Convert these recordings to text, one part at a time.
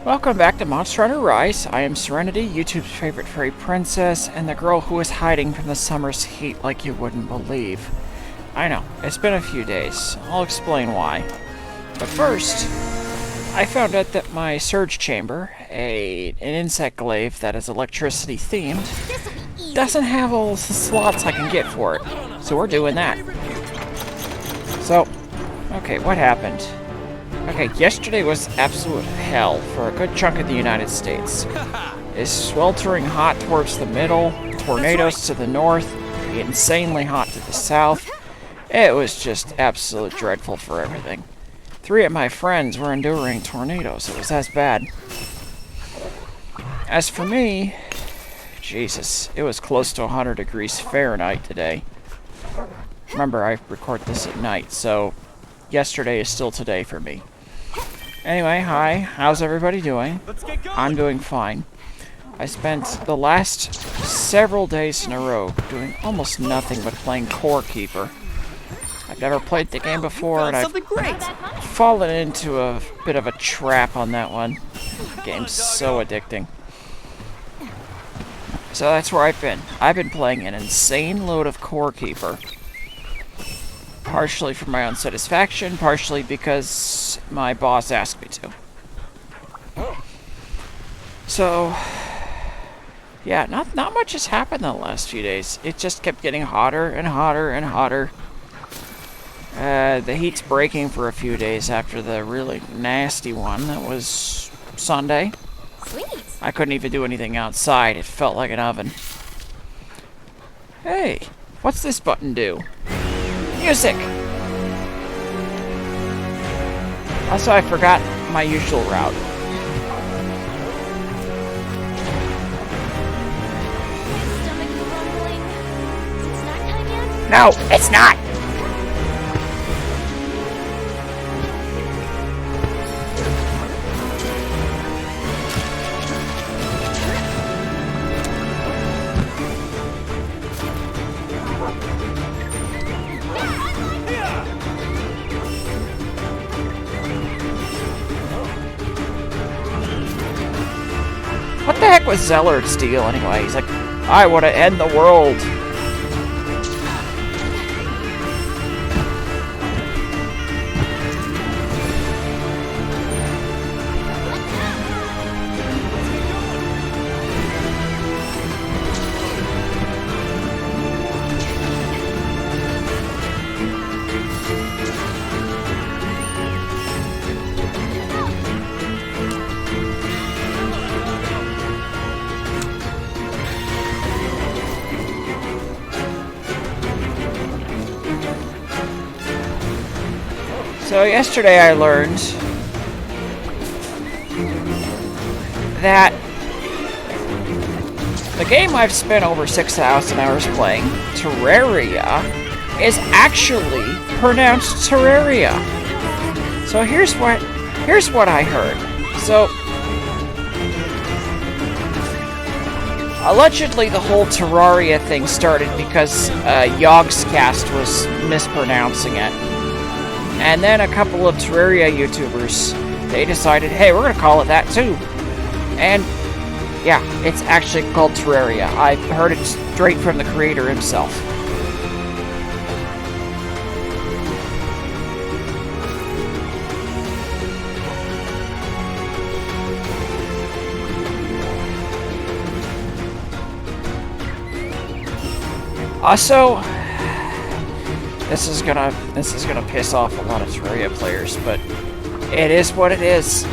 Welcome back to Monster Hunter Rise. I am Serenity, YouTube's favorite fairy princess, and the girl who is hiding from the summer's heat like you wouldn't believe. I know, it's been a few days. I'll explain why. But first, I found out that my surge chamber, an insect glaive that is electricity themed, doesn't have all the slots I can get for it. So we're doing that. So, okay, what happened? Okay, yesterday was absolute hell for a good chunk of the United States. It's sweltering hot towards the middle, tornadoes to the north, insanely hot to the south. It was just absolute dreadful for everything. 3 of my friends were enduring tornadoes. It was as bad. As for me, Jesus, it was close to 100 degrees Fahrenheit today. Remember, I record this at night, so yesterday is still today for me. Anyway, hi, how's everybody doing? I'm doing fine. I spent the last several days in a row doing almost nothing but playing Core Keeper. I've never played the game before, and I've fallen into a bit of a trap on that one. The game's so addicting. So that's where I've been. I've been playing an insane load of Core Keeper. Partially for my own satisfaction, partially because my boss asked me to. So, yeah, not much has happened in the last few days. It just kept getting hotter and hotter and hotter. The heat's breaking for a few days after the really nasty one that was Sunday. Sweet. I couldn't even do anything outside. It felt like an oven. Hey, what's this button do? Music! Also, I forgot my usual route. Stomach rumbling. Is it snack time yet? No, it's not! What the heck was Zellard's deal anyway? He's like, I want to end the world. So yesterday I learned that the game I've spent over 6,000 hours playing, Terraria, is actually pronounced Terraria. So here's what I heard. So allegedly the whole Terraria thing started because Yogscast was mispronouncing it. And then a couple of Terraria YouTubers, they decided, hey, we're gonna call it that too. And yeah, it's actually called Terraria. I heard it straight from the creator himself. Also, this is gonna piss off a lot of Terraria players, but it is what it is.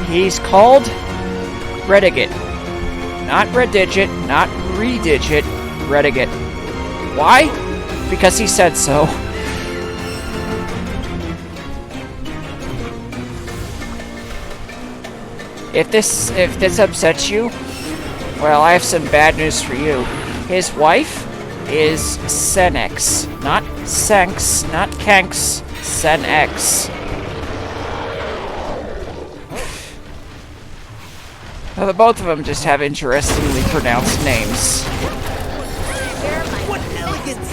He's called Redigit. Not Redigit, not Redigit, Redigit. Why? Because he said so. If this upsets you, well, I have some bad news for you. His wife is Senex. Not Senks, not Kenks, Senex. The both of them just have interestingly pronounced names. What elegance!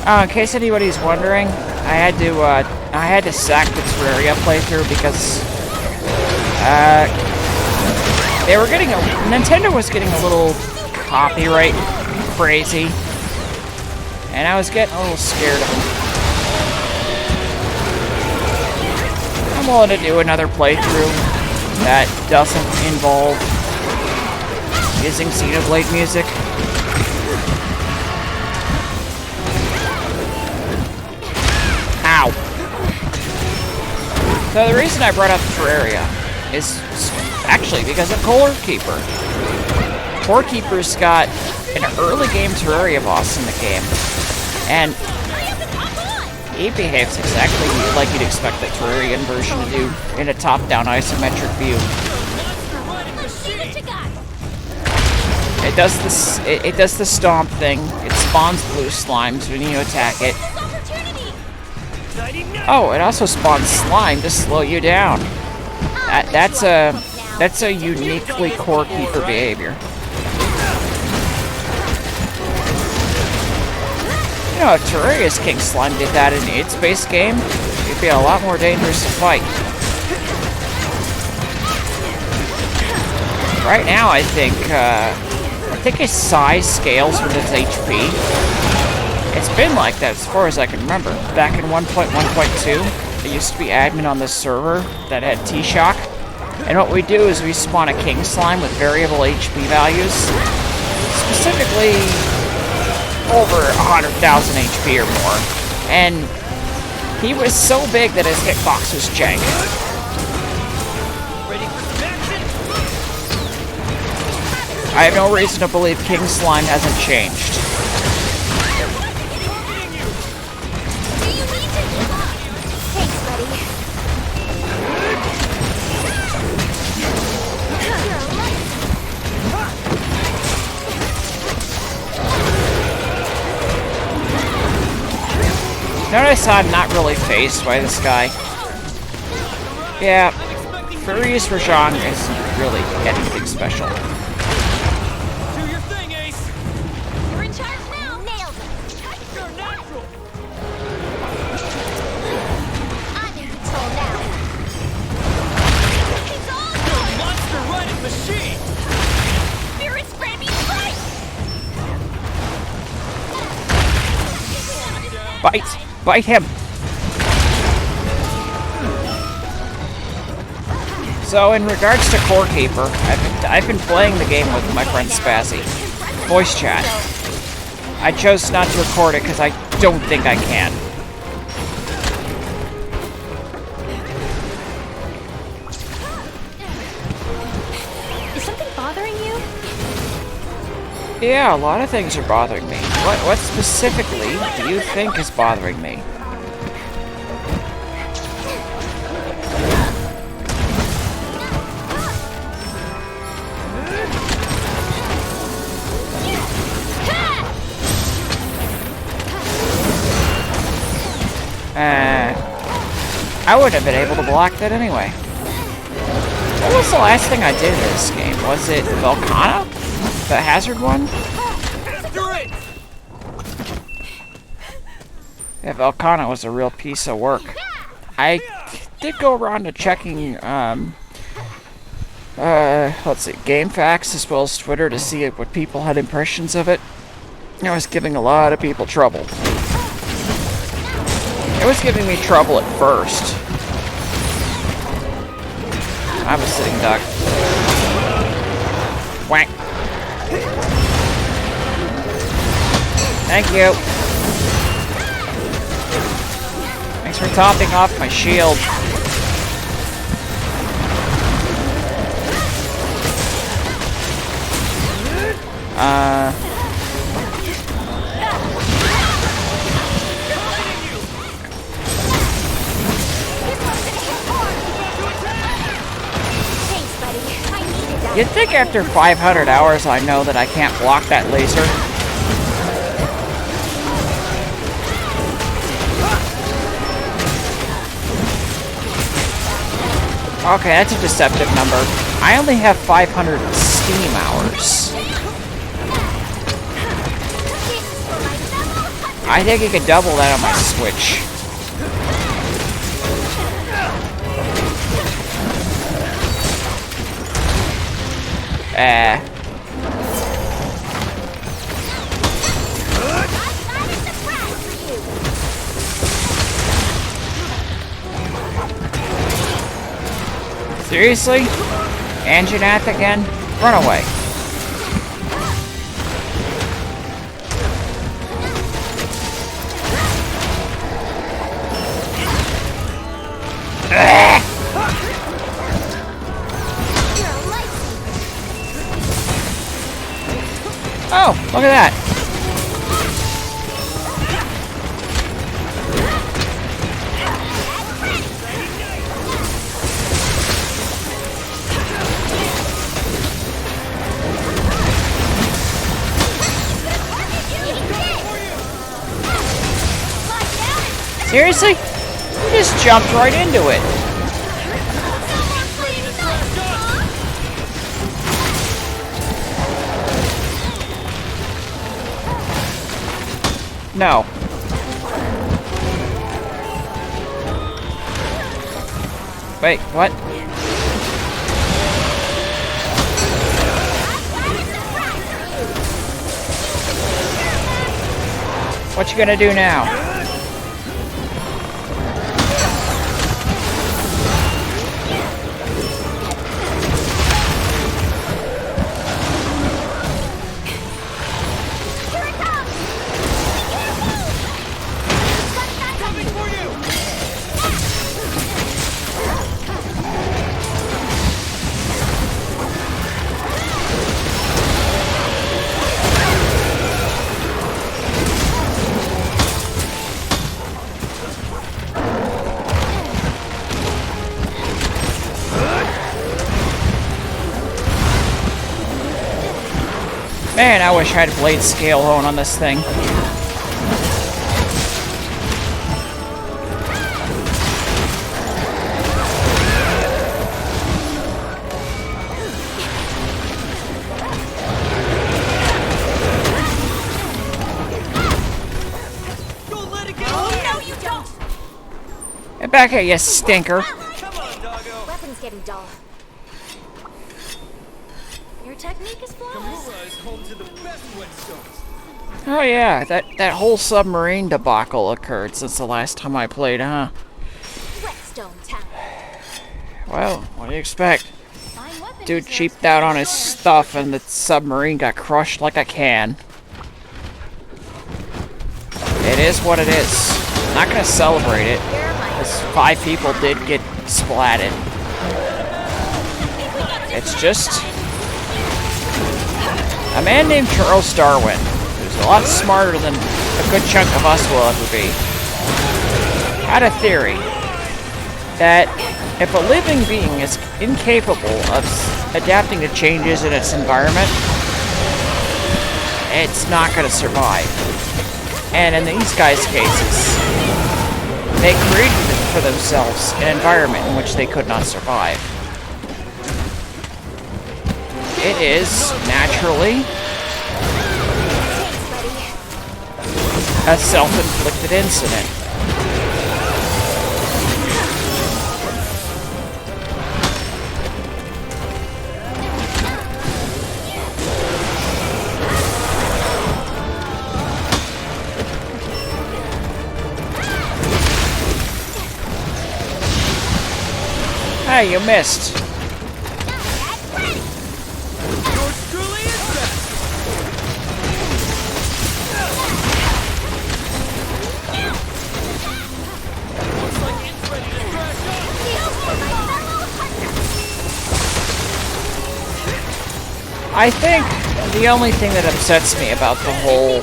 In case anybody's wondering, I had to sack the Terraria playthrough because Nintendo was getting a little copyright crazy, and I was getting a little scared of them. I'm willing to do another playthrough that doesn't involve using Xenoblade music. Ow! So the reason I brought up Terraria is actually because of Core Keeper. Core Keeper's got an early game Terraria boss in the game, and he behaves exactly like you'd expect the Terrarian version to do in a top-down isometric view. It does the stomp thing. It spawns blue slimes when you attack it. Oh, it also spawns slime to slow you down. That's a uniquely Core Keeper behavior. You know, if Terraria's King Slime did that in its base game, it'd be a lot more dangerous to fight. Right now, I think its size scales with its HP. It's been like that as far as I can remember. Back in 1.1.2, I used to be admin on this server that had T-Shock. And what we do is we spawn a King Slime with variable HP values. Specifically, over 100,000 HP or more. And he was so big that his hitbox was jank. I have no reason to believe King Slime hasn't changed. Notice I'm not really fazed by this guy. Yeah, Furious Rajang isn't really anything special. Do your thing, Ace! You're in charge now! Nailed it! You're natural! I'm in control now. It's all You're a good! monster running machine! Spirits grant me strength! Bite him! So, in regards to Core Keeper, I've been playing the game with my friend Spazzy. Voice chat. I chose not to record it because I don't think I can. Is something bothering you? Yeah, a lot of things are bothering me. What specifically do you think is bothering me? I wouldn't have been able to block that anyway. What was the last thing I did in this game? Was it Volcana? The hazard one? After it! Yeah, Volcana was a real piece of work. I did go around to checking, let's see, GameFAQs as well as Twitter to see what people had impressions of it. I was giving a lot of people trouble. It was giving me trouble at first. I'm a sitting duck. Whack. Thank you. Thanks for topping off my shield. Thanks, buddy. I needed that. You'd think after 500 hours I know that I can't block that laser. Okay, that's a deceptive number. I only have 500 Steam hours. This is for my fellow hunters. I think you could double that on my Switch. Seriously? Anjanath again? Run away. Oh, look at that. Seriously? You just jumped right into it. No. Wait, what? What you gonna do now? Man, I wish I had blade scale hone on this thing. Don't let it get away! No, you don't! Get back here, you stinker. Come on, doggo! Weapon's getting dull. Your technique is flawless. Kamura is home to the best whetstones. Oh yeah, that whole submarine debacle occurred since the last time I played, huh? Whetstone Town. Well, what do you expect? Fine weapon Dude deserves cheaped out on better his honor. stuff and the submarine got crushed like a can. It is what it is. Not gonna celebrate it, You're my because 5 people did get splatted. It's just a man named Charles Darwin, who's a lot smarter than a good chunk of us will ever be, had a theory that if a living being is incapable of adapting to changes in its environment, it's not going to survive. And in these guys' cases, they created for themselves an environment in which they could not survive. It is, naturally, a self-inflicted incident. Hey, you missed. Yours truly is back! Looks like it's ready to crash out! I think the only thing that upsets me about the whole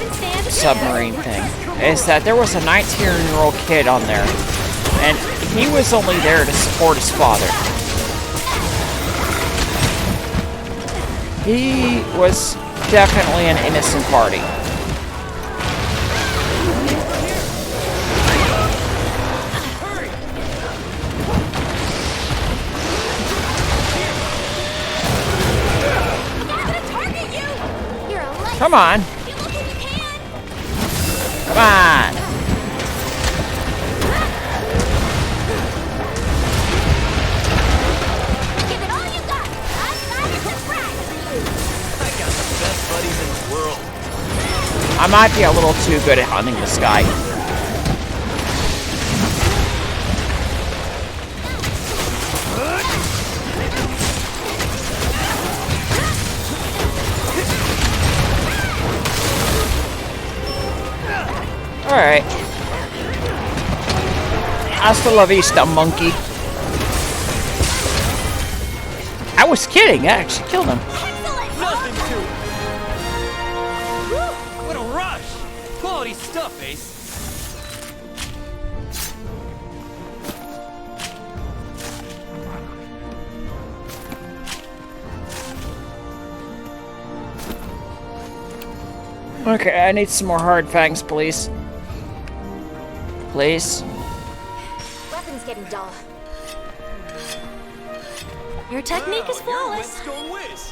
submarine thing is that there was a 19-year-old kid on there, and he was only there to support his father. He was definitely an innocent party. You're a light. Come on. You look if you can. on! Give it all you got! I've got a surprise for you! I got the best buddies in the world. I might be a little too good at hunting this guy. Alright. Hasta la vista, monkey. I was kidding. I actually killed him. Excellent! Nothing to it. Whew, what a rush. Quality stuff, Ace. Okay, I need some more hard fangs, please. Please. Weapon's getting dull. Your technique is Wow, you're a flawless. Whetstone whiz.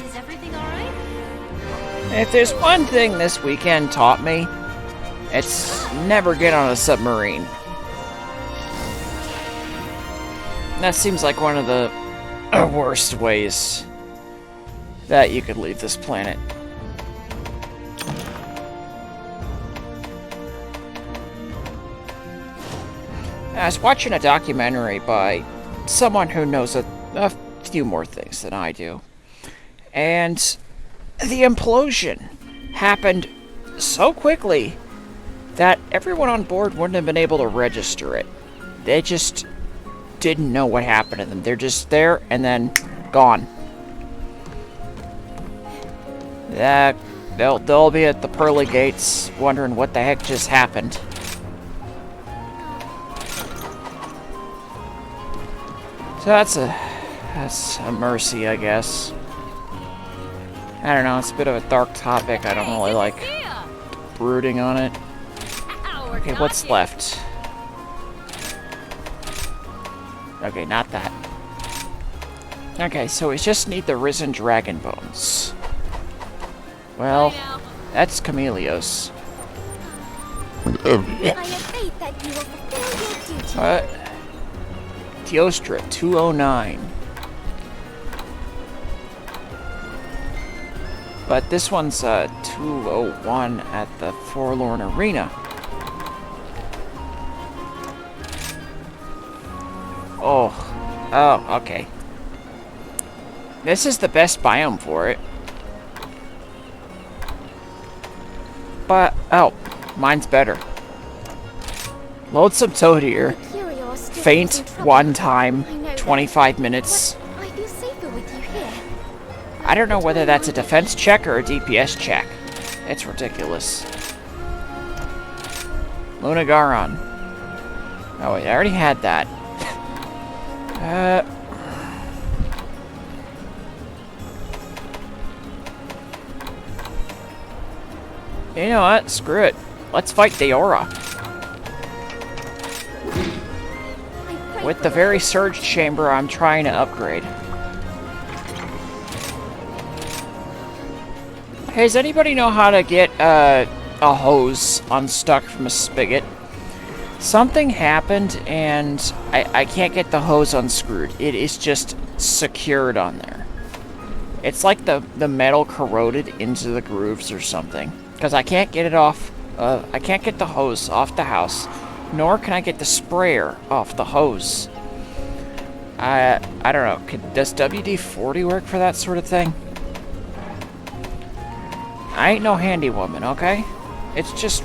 Is everything alright? If there's one thing this weekend taught me, it's never get on a submarine. That seems like one of the worst ways that you could leave this planet. I was watching a documentary by someone who knows a few more things than I do. And the implosion happened so quickly that everyone on board wouldn't have been able to register it. They just didn't know what happened to them. They're just there and then gone. They'll be at the pearly gates wondering what the heck just happened. So that's a mercy, I guess. I don't know, it's a bit of a dark topic. I don't really like brooding on it. Okay, what's left? Okay, not that. Okay, so we just need the risen dragon bones. Well, that's Chameleos. I have faith that you will fulfill your duty. What? Teostra 209. But this one's 201 at the Forlorn Arena. Oh, okay. This is the best biome for it. But, oh, mine's better. Loadsome Toad here. Curios gets Faint into trouble. one time, I know 25 that, minutes. but I feel safer with you here. I don't know whether that's a defense check or a DPS check. It's ridiculous. Lunagaron. Oh wait, I already had that. You know what? Screw it. Let's fight Deora. With the very surge chamber I'm trying to upgrade. Hey, does anybody know how to get a hose unstuck from a spigot? Something happened and I can't get the hose unscrewed. It is just secured on there. It's like the metal corroded into the grooves or something. Because I can't get it off. I can't get the hose off the house. Nor can I get the sprayer off the hose. I don't know. Does WD-40 work for that sort of thing? I ain't no handy woman, okay? It's just...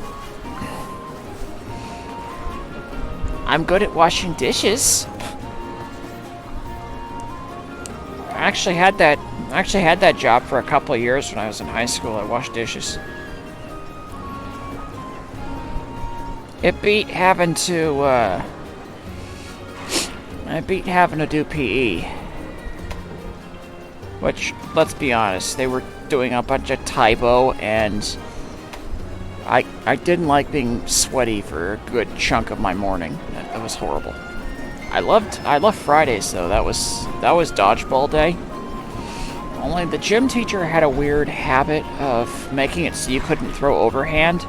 I'm good at washing dishes. I actually had that job for a couple of years when I was in high school. I washed dishes. It beat having to do PE. Which, let's be honest, they were doing a bunch of typo, and I didn't like being sweaty for a good chunk of my morning. That was horrible. I loved Fridays though. That was dodgeball day. Only the gym teacher had a weird habit of making it so you couldn't throw overhand.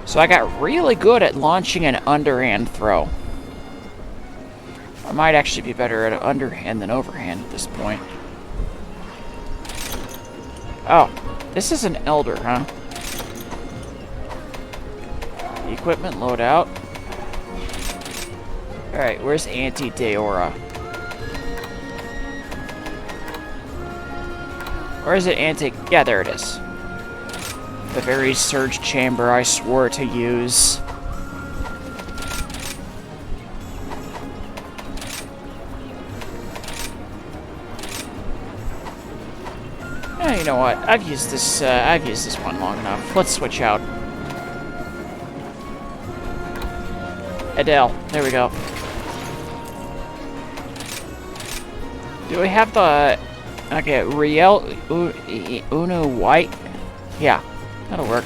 So I got really good at launching an underhand throw. I might actually be better at underhand than overhand at this point. Oh, this is an elder, huh? Equipment loadout. Alright, where's Auntie Deora? Or is it Auntie? Yeah, there it is. The very surge chamber I swore to use. You know what? I've used this one long enough. Let's switch out. Adele. There we go. Do we have the... Okay, Riel Uno White? Yeah, that'll work.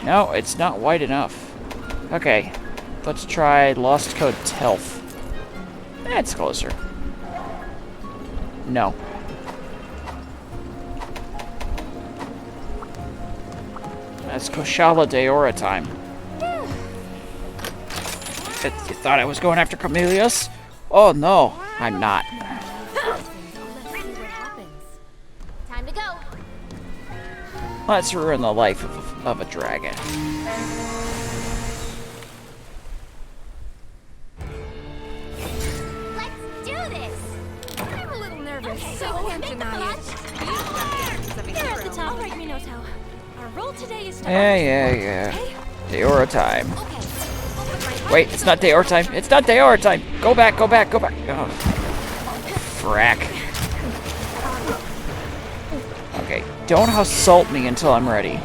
No, it's not white enough. Okay, let's try Lost Code Telf. That's closer. No. That's Koshala Deora time. You thought I was going after Camelius? Oh no, I'm not. Let's see what happens. Time to go. Let's ruin the life of a dragon. Let's do this. I'm a little nervous, so can't make the deny it. clutch. You're at the top. All right, Minotaur. Our role today is to... Yeah. Deora time. Okay. Wait, it's not Deora time. It's not Deora time. Go back. Oh, frack. Okay, don't assault me until I'm ready.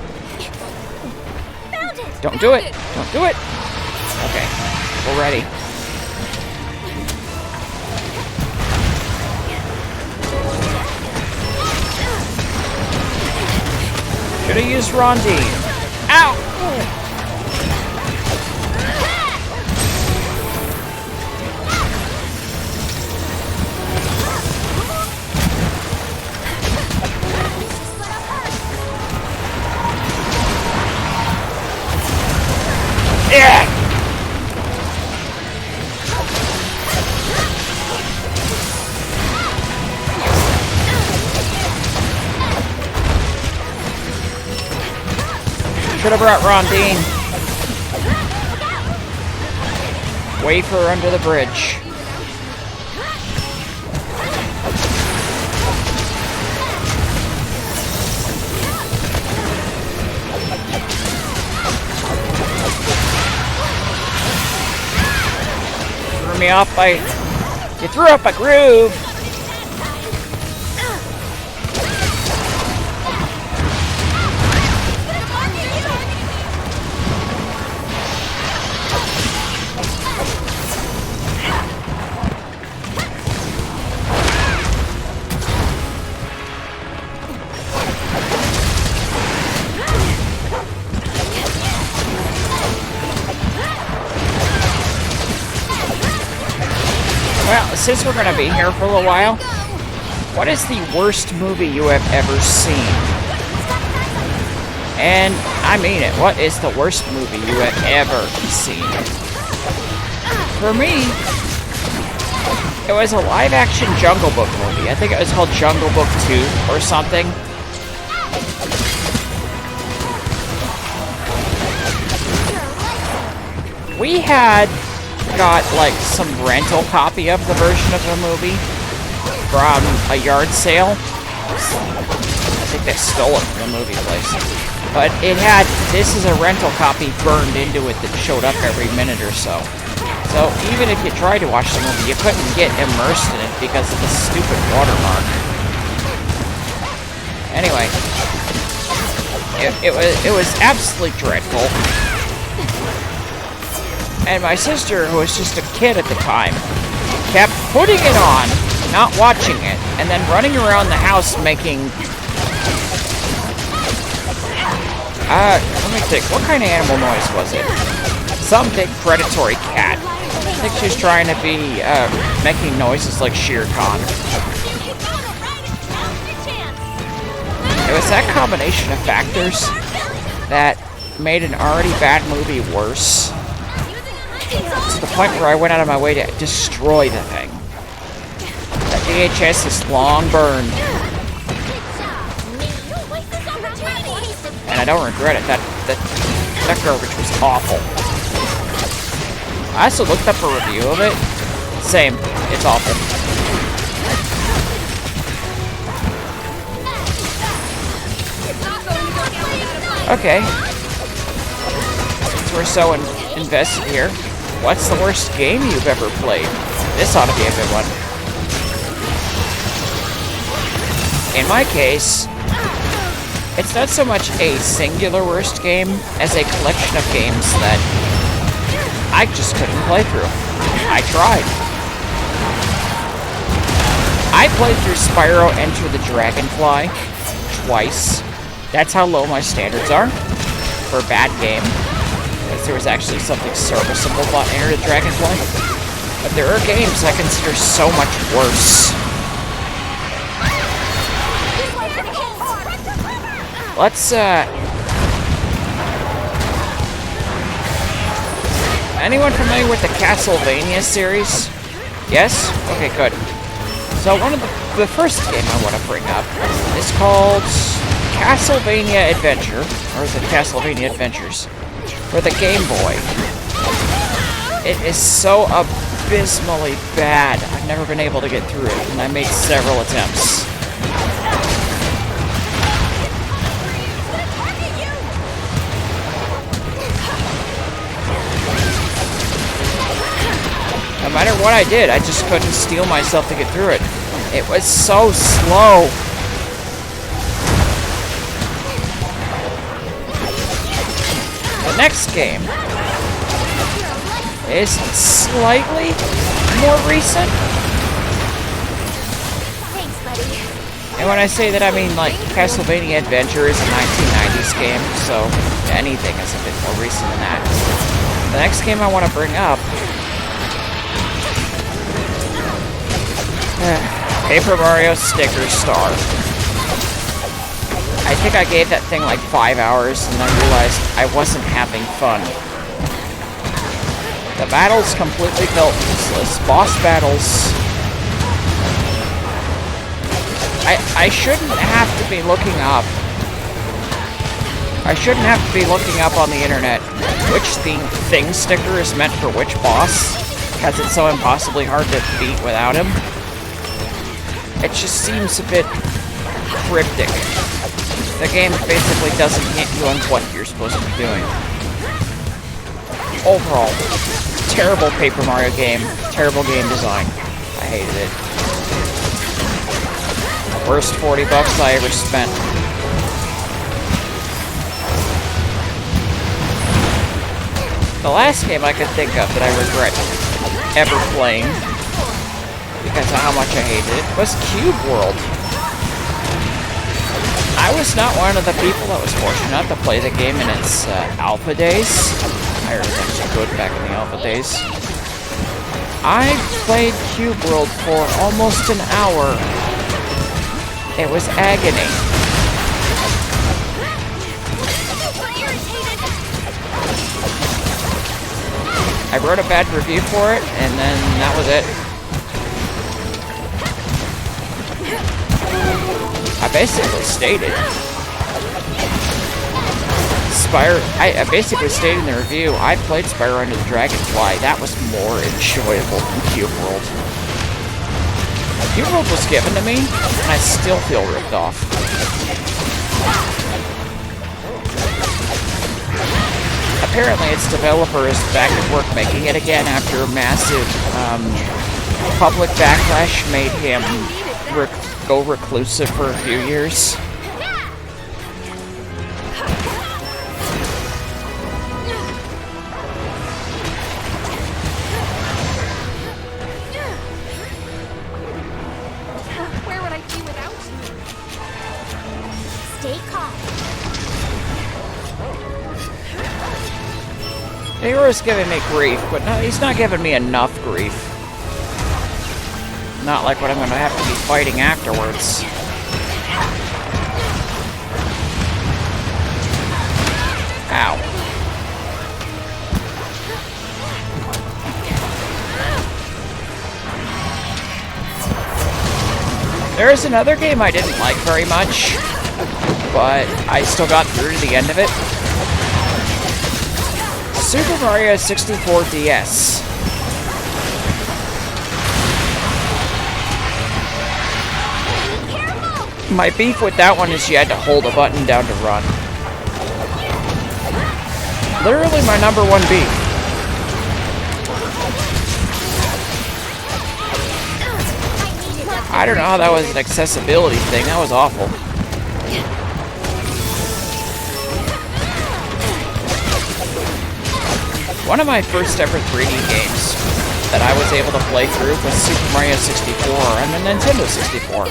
Found it. Don't do it. Don't do it. Okay, we're ready. Should have used Rondine. Ow! Yeah! Should have brought Rondine. Wafer under the bridge. Me off by... You threw up a groove! Well, since we're gonna be here for a little while, what is the worst movie you have ever seen? And I mean it, what is the worst movie you have ever seen? For me, it was a live-action Jungle Book movie. I think it was called Jungle Book 2 or something. We had got like some rental copy of the version of the movie from a yard sale. I think they stole it from the movie place. But it had, this is a rental copy burned into it that showed up every minute or so. So even if you tried to watch the movie, you couldn't get immersed in it because of the stupid watermark. Anyway, it was absolutely dreadful. And my sister, who was just a kid at the time, kept putting it on not watching it, and then running around the house making... let me think. What kind of animal noise was it? Some big predatory cat. I think she's trying to be, making noises like Shere Khan. It was that combination of factors that made an already bad movie worse. To the point where I went out of my way to destroy the thing. That VHS is long burned. And I don't regret it. That garbage was awful. I also looked up a review of it. Same. It's awful. Okay. Since we're so invested here, what's the worst game you've ever played? This ought to be a good one. In my case, it's not so much a singular worst game as a collection of games that I just couldn't play through. I tried. I played through Spyro Enter the Dragonfly twice. That's how low my standards are for a bad game. Because there was actually something serviceable about Enter the Dragonfly. But there are games I consider so much worse. Let's, anyone familiar with the Castlevania series? Yes? Okay, good. So one of the first game I want to bring up is called Castlevania Adventure, or is it Castlevania Adventures, for the Game Boy. It is so abysmally bad. I've never been able to get through it, and I made several attempts. No matter what I did, I just couldn't steel myself to get through it. It was so slow. The next game is slightly more recent. Thanks, buddy. And when I say that, I mean, like, Castlevania Adventure is a 1990s game, so anything is a bit more recent than that. The next game I want to bring up... Paper Mario Sticker Star. I think I gave that thing like 5 hours, and I realized I wasn't having fun. The battles completely felt useless. Boss battles... I shouldn't have to be looking up. I shouldn't have to be looking up on the internet which thing sticker is meant for which boss, because it's so impossibly hard to beat without him. It just seems a bit cryptic. The game basically doesn't hint you on what you're supposed to be doing. Overall, terrible Paper Mario game, terrible game design. I hated it. Worst 40 bucks I ever spent. The last game I could think of that I regret ever playing, because of how much I hated it, was Cube World. I was not one of the people that was fortunate to play the game in its alpha days. I heard it was actually good back in the alpha days. I played Cube World for almost an hour. It was agony. I wrote a bad review for it, and then that was it. I basically stated I basically stated in the review, I played Spyro Under the Dragonfly. That was more enjoyable than Cube World. Cube World was given to me, and I still feel ripped off. Apparently its developer is back at work making it again after a massive public backlash made him go reclusive for a few years. Majora's giving me grief, but no, he's not giving me enough grief. Not like what I'm gonna have to be fighting afterwards. Ow. There's another game I didn't like very much, but I still got through to the end of it. Super Mario 64 DS. My beef with that one is you had to hold a button down to run. Literally my number one beef. I don't know how that was an accessibility thing. That was awful. One of my first ever 3D games that I was able to play through was Super Mario 64 on the Nintendo 64.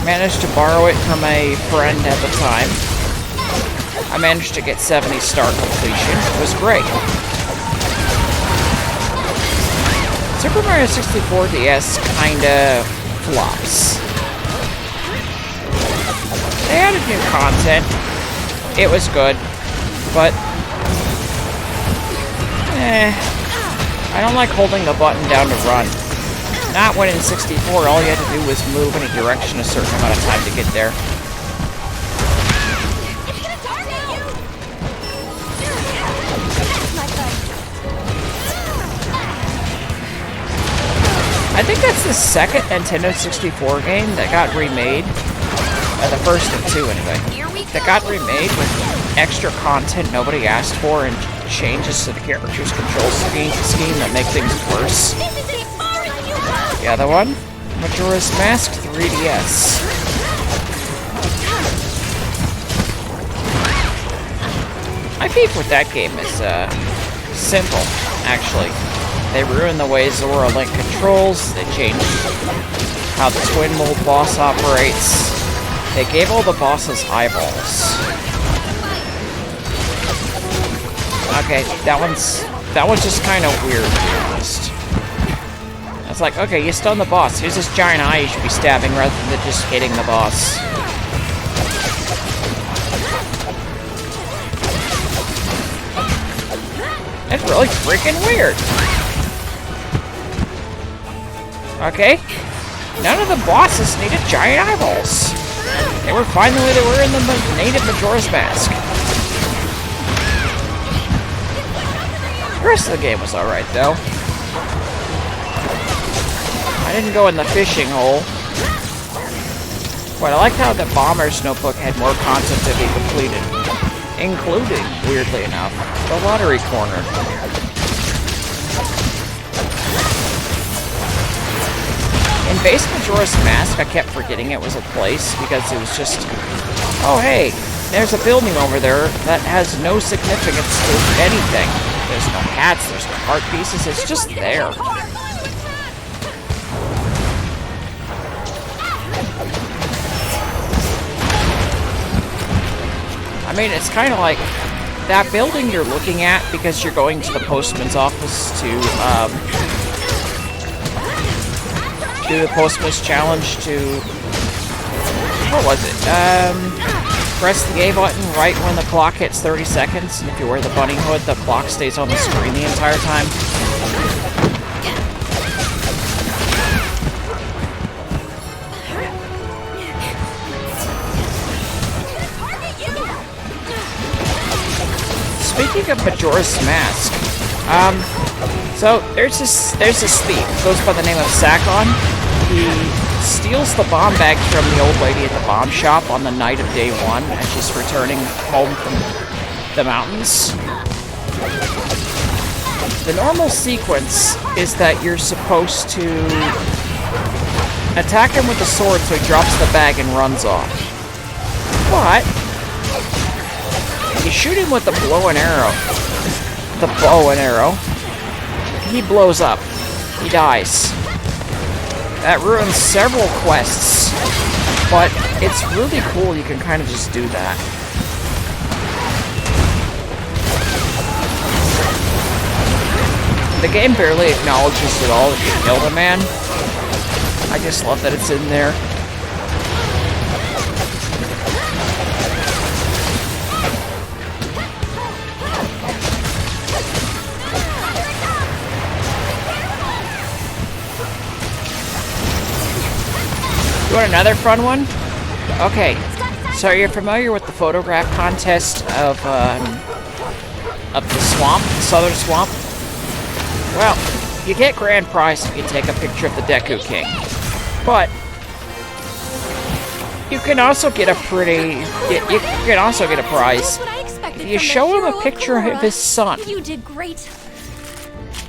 Managed to borrow it from a friend at the time. I managed to get 70 star completion. It was great. Super Mario 64 DS kinda flops. They added new content. It was good, but I don't like holding the button down to run. Not when in 64, all you had to do was move in a direction a certain amount of time to get there. I think that's the second Nintendo 64 game that got remade. The first of two, anyway. That got remade with extra content nobody asked for and changes to the character's control scheme that make things worse. The other one, Majora's Mask 3DS. My beef with that game is simple, actually. They ruined the way Zora Link controls, they changed how the Twin Mold boss operates, they gave all the bosses eyeballs. Okay, that one's just kind of weird, to be honest. It's like, okay, you stun the boss. Here's this giant eye you should be stabbing rather than just hitting the boss. That's really freaking weird. Okay, none of the bosses needed giant eyeballs. They were fine the way they were in the native Majora's Mask. The rest of the game was alright, though. I didn't go in the fishing hole. But I liked how the Bomber's Notebook had more content to be completed. Including, weirdly enough, the Lottery Corner. In base Majora's Mask, I kept forgetting it was a place because it was just, oh hey, there's a building over there that has no significance to anything. There's no hats, there's no art pieces, it's just there. I mean, it's kind of like that building you're looking at because you're going to the postman's office to do the postman's challenge to, what was it? Press the A button right when the clock hits 30 seconds, and if you wear the bunny hood, the clock stays on the screen the entire time. Speaking of Majora's Mask, so there's this thief, goes by the name of Sakon. He steals the bomb bags from the old lady at the bomb shop on the night of day one as she's returning home from the mountains. The normal sequence is that you're supposed to attack him with a sword so he drops the bag and runs off. But you shoot him with the bow and arrow, he blows up. He dies. That ruins several quests, but it's really cool you can kind of just do that. The game barely acknowledges at all that you killed a man. I just love that it's in there. You want another fun one? Okay, so you're familiar with the photograph contest of the swamp, the southern swamp? Well, you get grand prize if you take a picture of the Deku King. But you can also get a you can also get a prize if you show him a picture of his son. You did great.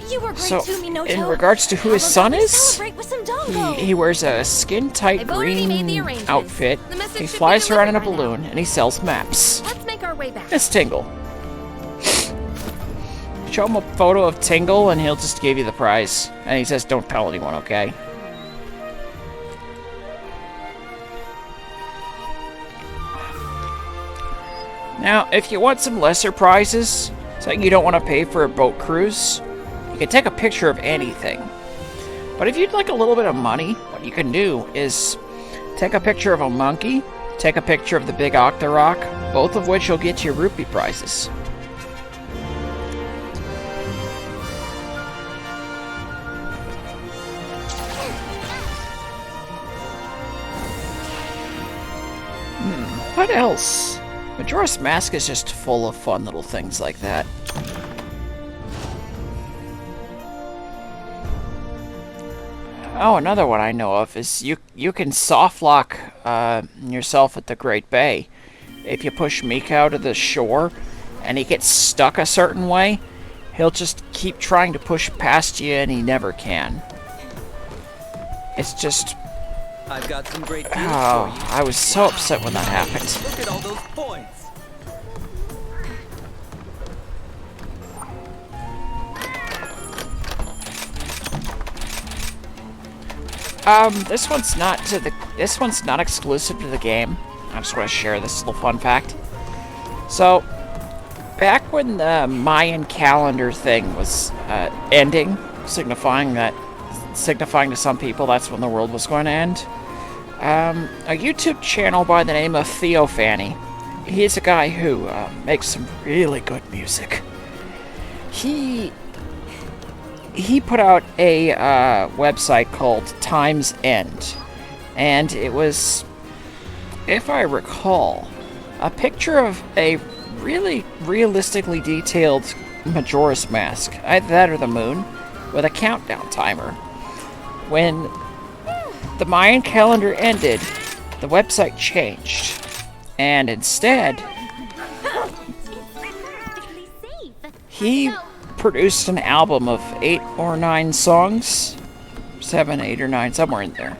You were great So, too, Minoto. in regards to who his son is, Celebrate with some dongo. he wears a skin-tight I've already made the green arrangements. outfit, The message he should be flies around in a delivered by now. balloon, and he sells maps. Let's make our way back. It's Tingle. Show him a photo of Tingle, and he'll just give you the prize. And he says, don't tell anyone, okay? Now, if you want some lesser prizes, something you don't want to pay for a boat cruise, you can take a picture of anything. But if you'd like a little bit of money, what you can do is take a picture of a monkey, take a picture of the big Octorok, both of which will get you rupee prizes. What else? Majora's Mask is just full of fun little things like that. Oh, another one I know of is you can soft lock yourself at the Great Bay. If you push Miko to the shore and he gets stuck a certain way, he'll just keep trying to push past you and he never can. It's just... I've got some great deals for Oh, you. I was so upset when that happened. Look at all those points. This one's not exclusive to the game. I just want to share this little fun fact. So, back when the Mayan calendar thing was ending, signifying to some people that's when the world was going to end, a YouTube channel by the name of Theophany. He's a guy who makes some really good music. He put out a website called Time's End, and it was, if I recall, a picture of a really realistically detailed Majora's Mask, either that or the moon, with a countdown timer. When the Mayan calendar ended, the website changed, and instead, he produced an album of 8 or 9 songs, 7, 8, or 9, somewhere in there,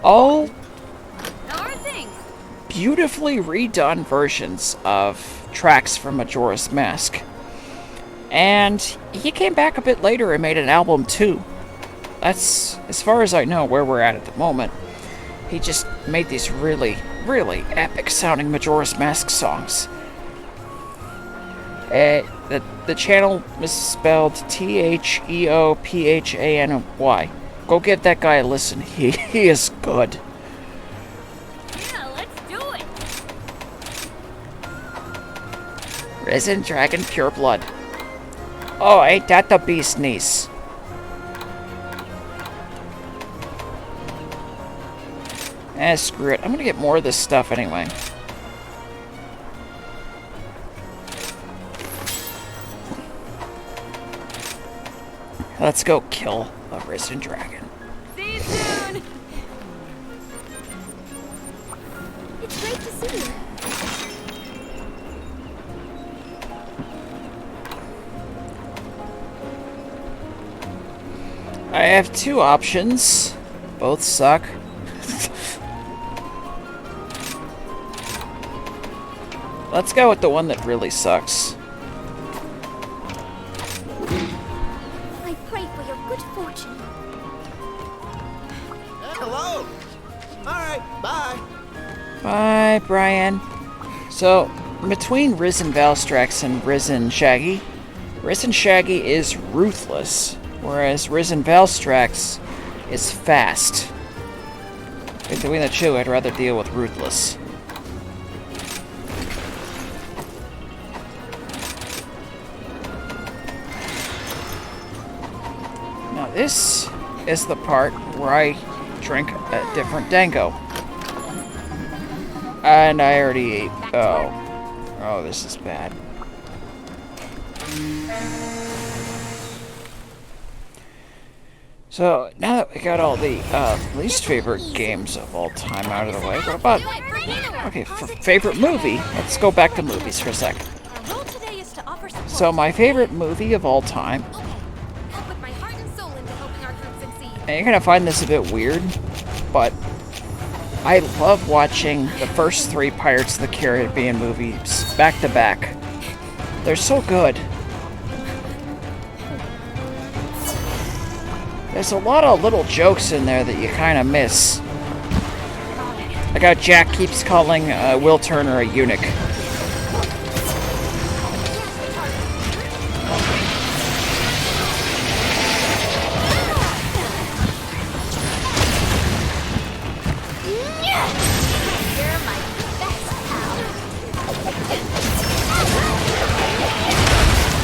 all beautifully redone versions of tracks from Majora's Mask. And he came back a bit later and made an album too. That's, as far as I know, where we're at the moment. He just made these really, really epic sounding Majora's Mask songs. The channel is spelled Theophany. Go give that guy a listen. He is good. Yeah, let's do it. Risen Dragon Pure Blood. Oh, ain't that the beast niece? Screw it. I'm gonna get more of this stuff anyway. Let's go kill a Risen Dragon. See you soon. It's great to see you. I have 2 options. Both suck. Let's go with the one that really sucks. I pray for your good fortune. Hello. All right. Bye. Bye, Brian. So, between Risen Valstrax and Risen Shaggy, Risen Shaggy is ruthless, whereas Risen Valstrax is fast. Between the two, I'd rather deal with ruthless. Now this is the part where I drink a different dango. And I already ate. Oh, this is bad. So, now that we got all the least favorite games of all time out of the way, what about... Okay, favorite movie? Let's go back to movies for a sec. Our role today is to offer support. So, my favorite movie of all time... I'll put my heart and soul into helping our group succeed. And you're gonna find this a bit weird, but... I love watching the first 3 Pirates of the Caribbean movies back to back. They're so good. There's a lot of little jokes in there that you kind of miss. Like how Jack keeps calling Will Turner a eunuch. You're my best pal.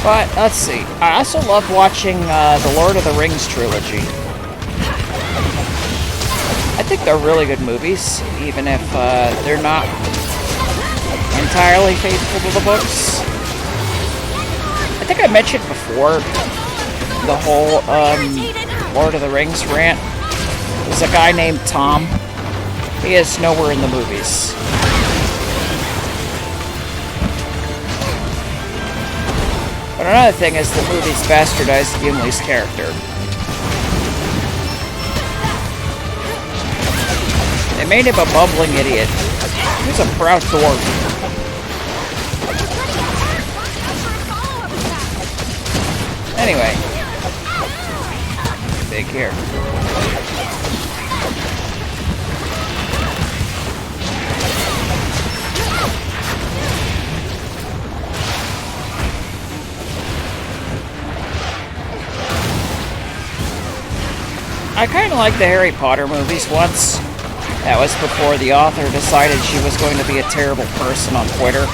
But, let's see. I also love watching the Lord of the Rings trilogy. I think they're really good movies, even if they're not entirely faithful to the books. I think I mentioned before the whole Lord of the Rings rant. There's a guy named Tom. He is nowhere in the movies. But another thing is the movies bastardized Gimli's character. They made him a bumbling idiot. He's a proud dwarf. Anyway. Take care. I kind of liked the Harry Potter movies once. That was before the author decided she was going to be a terrible person on Twitter.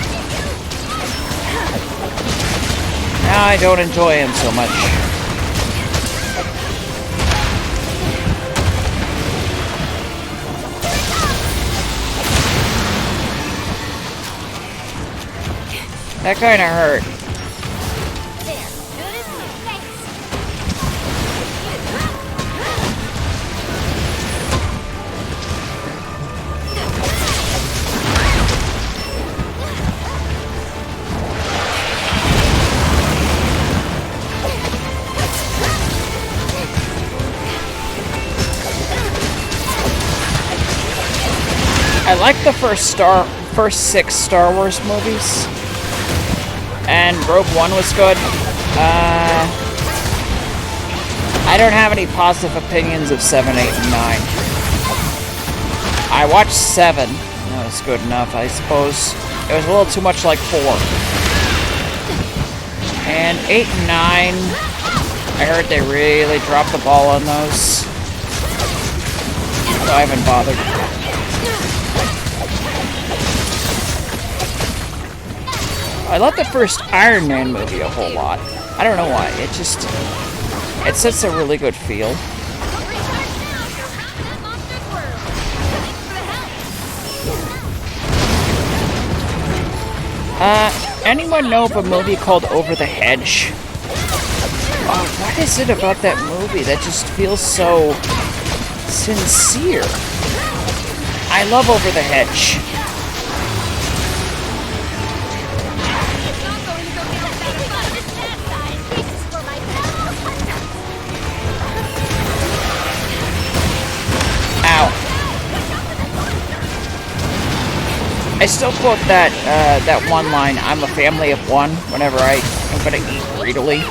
Now I don't enjoy him so much. That kind of hurt. There. Good as new. Thanks. I like the first 6 Star Wars movies, and Rogue One was good. I don't have any positive opinions of 7, 8, and 9. I watched 7. That was good enough, I suppose. It was a little too much like 4. And 8 and 9, I heard they really dropped the ball on those. So I haven't bothered. I love the first Iron Man movie a whole lot. I don't know why. It sets a really good feel. Anyone know of a movie called Over the Hedge? Oh, what is it about that movie that just feels so sincere? I love Over the Hedge. I still quote that one line, "I'm a family of one," whenever I'm gonna eat greedily.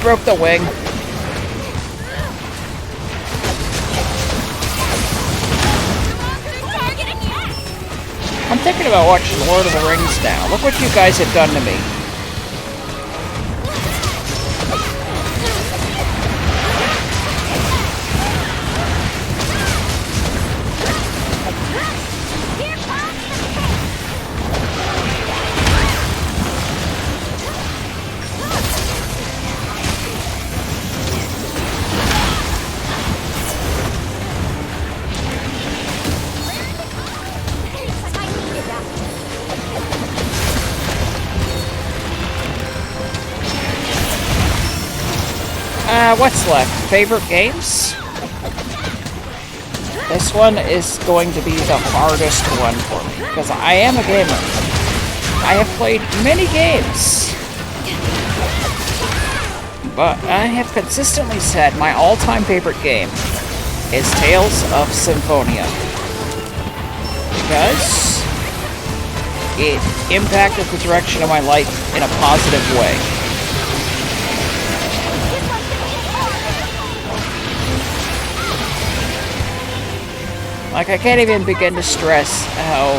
broke the wing. I'm thinking about watching Lord of the Rings now. Look what you guys have done to me. What's left? Favorite games? This one is going to be the hardest one for me, because I am a gamer. I have played many games. But I have consistently said my all-time favorite game is Tales of Symphonia. Because it impacted the direction of my life in a positive way. Like, I can't even begin to stress how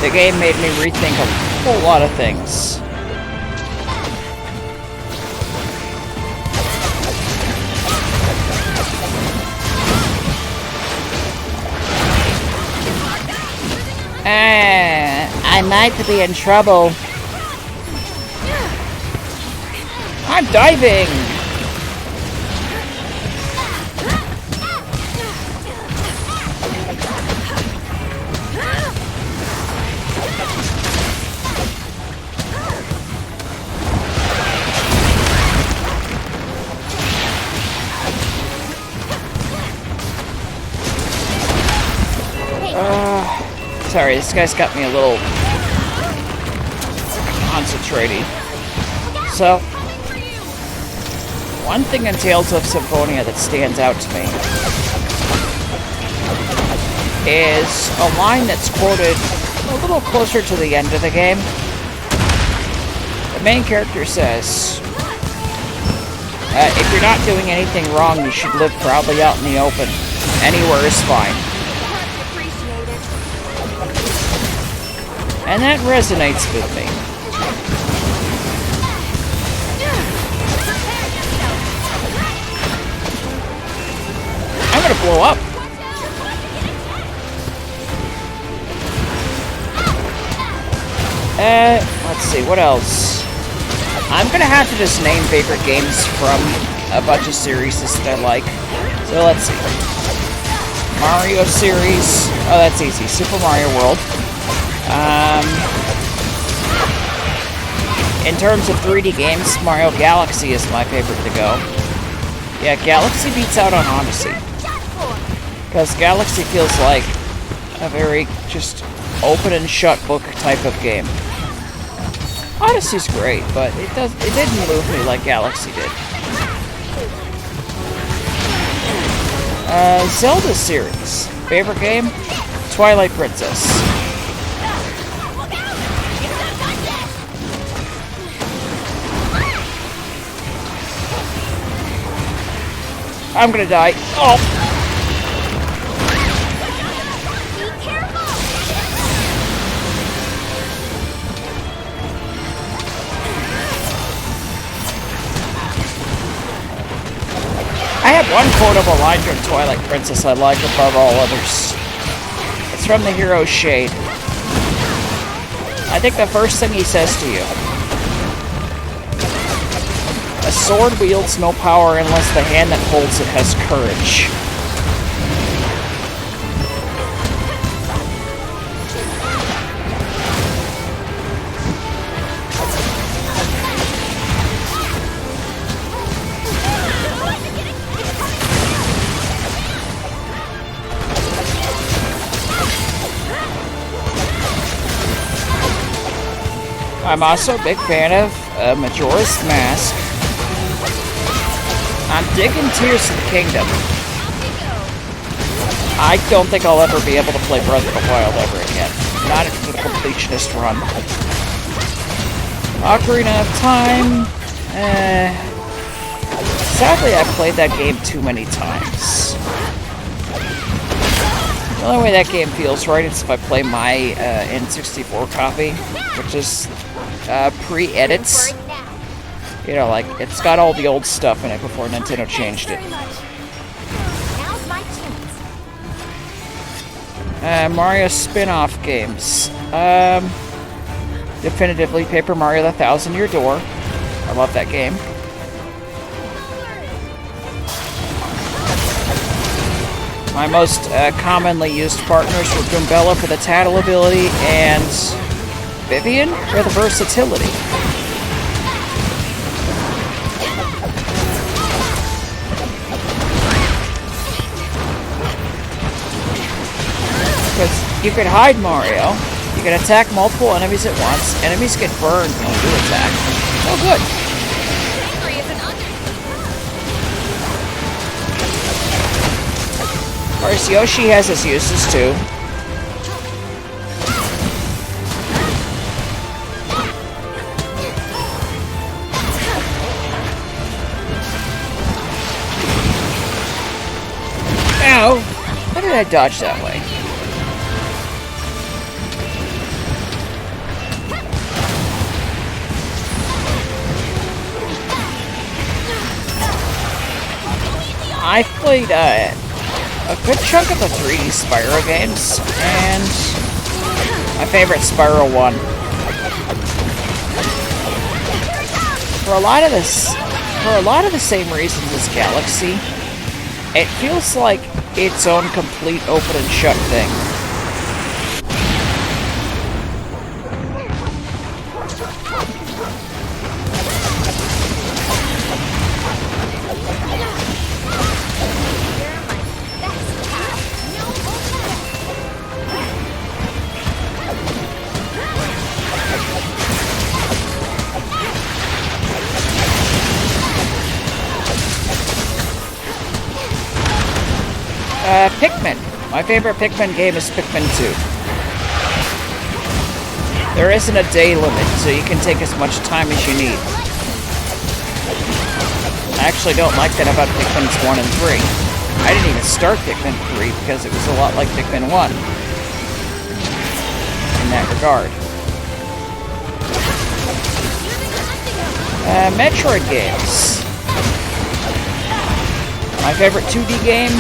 the game made me rethink a whole lot of things. I might be in trouble. I'm diving! Sorry, this guy's got me a little concentrating. So, one thing in Tales of Symphonia that stands out to me is a line that's quoted a little closer to the end of the game. The main character says, if you're not doing anything wrong, you should live proudly out in the open. Anywhere is fine. And that resonates with me. I'm gonna blow up. Let's see, what else? I'm gonna have to just name favorite games from a bunch of series that I like. So let's see. Mario series. Oh, that's easy. Super Mario World. In terms of 3D games, Mario Galaxy is my favorite to go. Yeah, Galaxy beats out on Odyssey. Because Galaxy feels like a very just open and shut book type of game. Odyssey's great, but it didn't move me like Galaxy did. Zelda series. Favorite game? Twilight Princess. I'm gonna die. Oh! I have one quotable line from Twilight Princess I like above all others. It's from the hero Shade. I think the first thing he says to you. A sword wields no power unless the hand that holds it has courage. I'm also a big fan of Majora's Mask. I'm digging Tears of the Kingdom. I don't think I'll ever be able to play Breath of the Wild ever again. Not into the completionist run. Ocarina of Time. sadly, I played that game too many times. The only way that game feels right is if I play my N64 copy, which is pre-edits. You know, like, it's got all the old stuff in it before Nintendo changed it. Now's my chance. Mario spin-off games. Definitively Paper Mario: The Thousand-Year Door. I love that game. My most commonly used partners were Goombella for the tattle ability and Vivian for the versatility. Because you could hide Mario, you can attack multiple enemies at once, enemies get burned when you attack. Oh good. Of course, Yoshi has his uses too. Ow! How did I dodge that way? I played a good chunk of the 3D Spyro games, and my favorite Spyro 1. For a lot of the same reasons as Galaxy, it feels like its own complete open and shut thing. Pikmin. My favorite Pikmin game is Pikmin 2. There isn't a day limit, so you can take as much time as you need. I actually don't like that about Pikmin's 1 and 3. I didn't even start Pikmin 3 because it was a lot like Pikmin 1. In that regard. Metroid games. My favorite 2D game?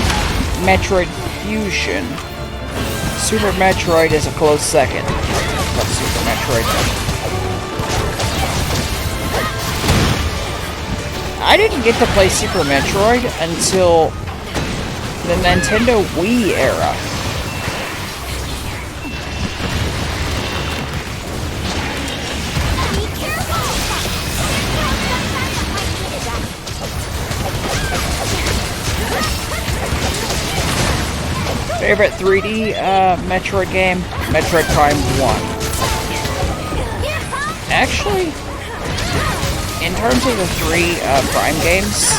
Metroid Fusion. Super Metroid is a close second. But Super Metroid. I didn't get to play Super Metroid until the Nintendo Wii era. Favorite 3D Metroid game? Metroid Prime 1. Actually, in terms of the 3 Prime games,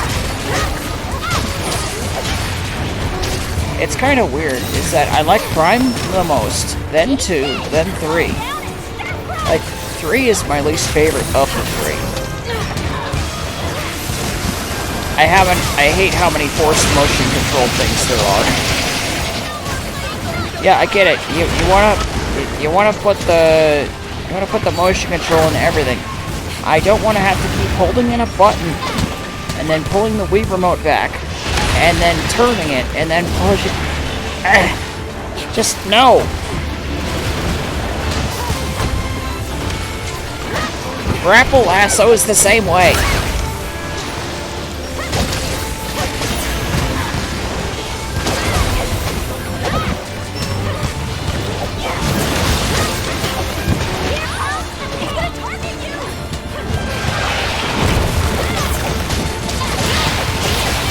it's kind of weird, is that I like Prime the most, then 2, then 3. Like, 3 is my least favorite of the 3. I hate how many forced motion control things there are. Yeah, I get it. You wanna put the motion control in everything. I don't want to have to keep holding in a button and then pulling the Wii remote back and then turning it and then pushing. Just no. Grapple Lasso is the same way.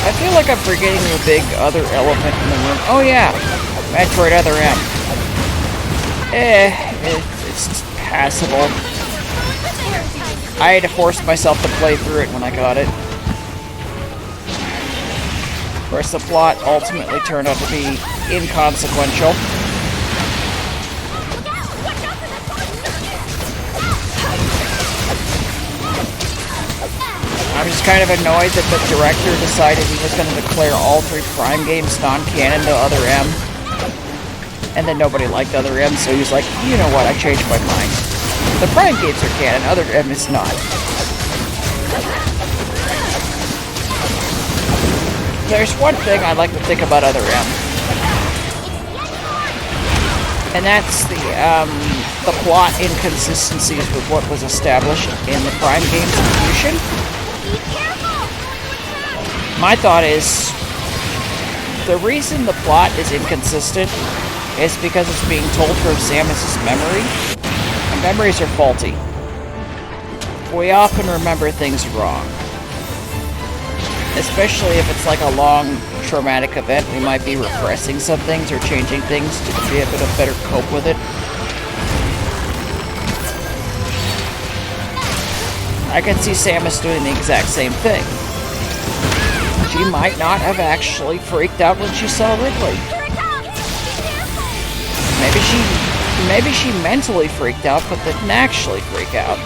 I feel like I'm forgetting the big other elephant in the room. Oh yeah, Metroid Other M. It's passable. I had to force myself to play through it when I got it. Of course, the plot ultimately turned out to be inconsequential. I'm just kind of annoyed that the director decided he was going to declare all 3 Prime games non-canon to Other M. And then nobody liked Other M, so he was like, you know what, I changed my mind. The Prime games are canon, Other M is not. There's one thing I like to think about Other M. And that's the plot inconsistencies with what was established in the Prime games in Fusion. My thought is, the reason the plot is inconsistent is because it's being told from Samus's memory. And memories are faulty. We often remember things wrong. Especially if it's like a long traumatic event, we might be repressing some things or changing things to be able to better cope with it. I can see Samus doing the exact same thing. She might not have actually freaked out when she saw Ridley. Maybe she mentally freaked out, but didn't actually freak out.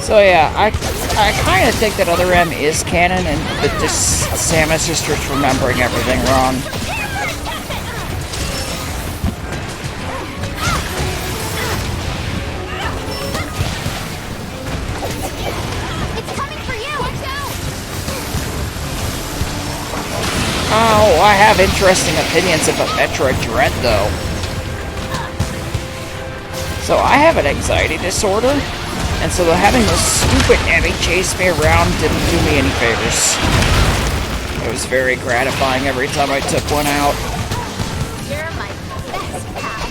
So yeah, I kind of think that Other M is canon, and that this Samus is just remembering everything wrong. It's coming for you! Watch out! Oh, I have interesting opinions about Metroid Dread, though. So I have an anxiety disorder. And so having this stupid Emmy chase me around didn't do me any favors. It was very gratifying every time I took one out. You're my best pal.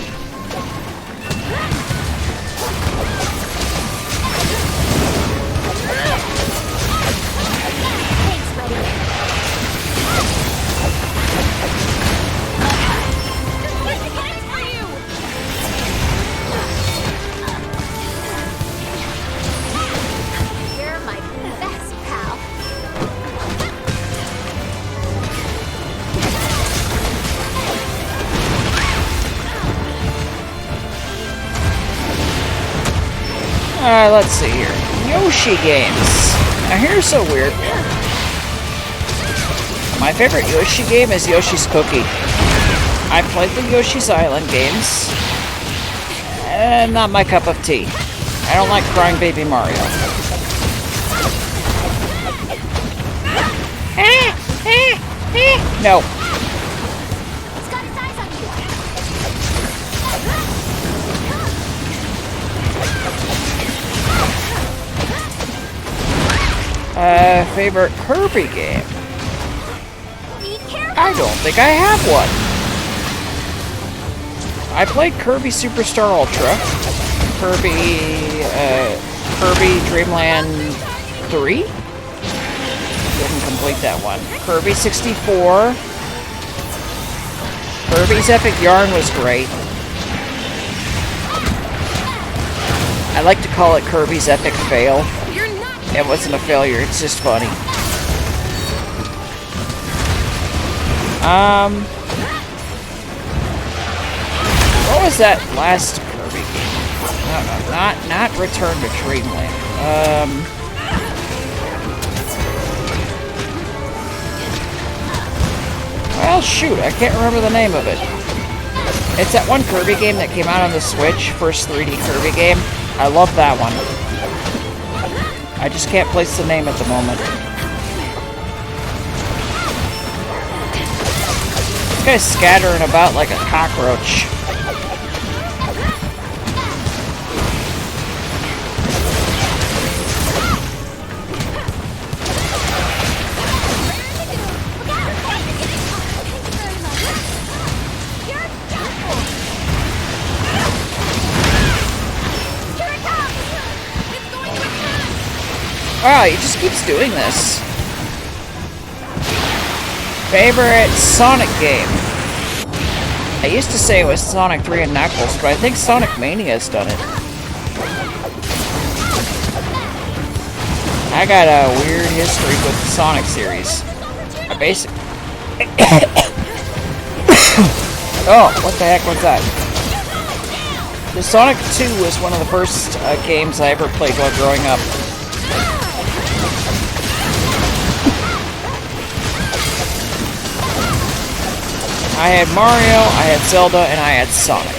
Thanks, buddy. It's for you! You're my best pal. Let's see here. Yoshi games. Now here's so weird. My favorite Yoshi game is Yoshi's Cookie. I played the Yoshi's Island games. Not my cup of tea. I don't like Crying Baby Mario. No. It's got its eyes on you. Favorite Kirby game? Be careful! I don't think I have one. I played Kirby Superstar Ultra, Kirby Dreamland 3. Didn't complete that one. Kirby 64. Kirby's Epic Yarn was great. I like to call it Kirby's Epic Fail. It wasn't a failure, it's just funny. What was that last Kirby game? No, not Return to Dreamland. Well, shoot, I can't remember the name of it. It's that one Kirby game that came out on the Switch, first 3D Kirby game. I love that one. I just can't place the name at the moment. This guy's scattering about like a cockroach. Wow, he just keeps doing this. Favorite Sonic game? I used to say it was Sonic 3 and Knuckles, but I think Sonic Mania has done it. I I got a weird history with the Sonic series. I basically... Oh, what the heck was that? The Sonic 2 was one of the first games I ever played while growing up. I had Mario, I had Zelda, and I had Sonic.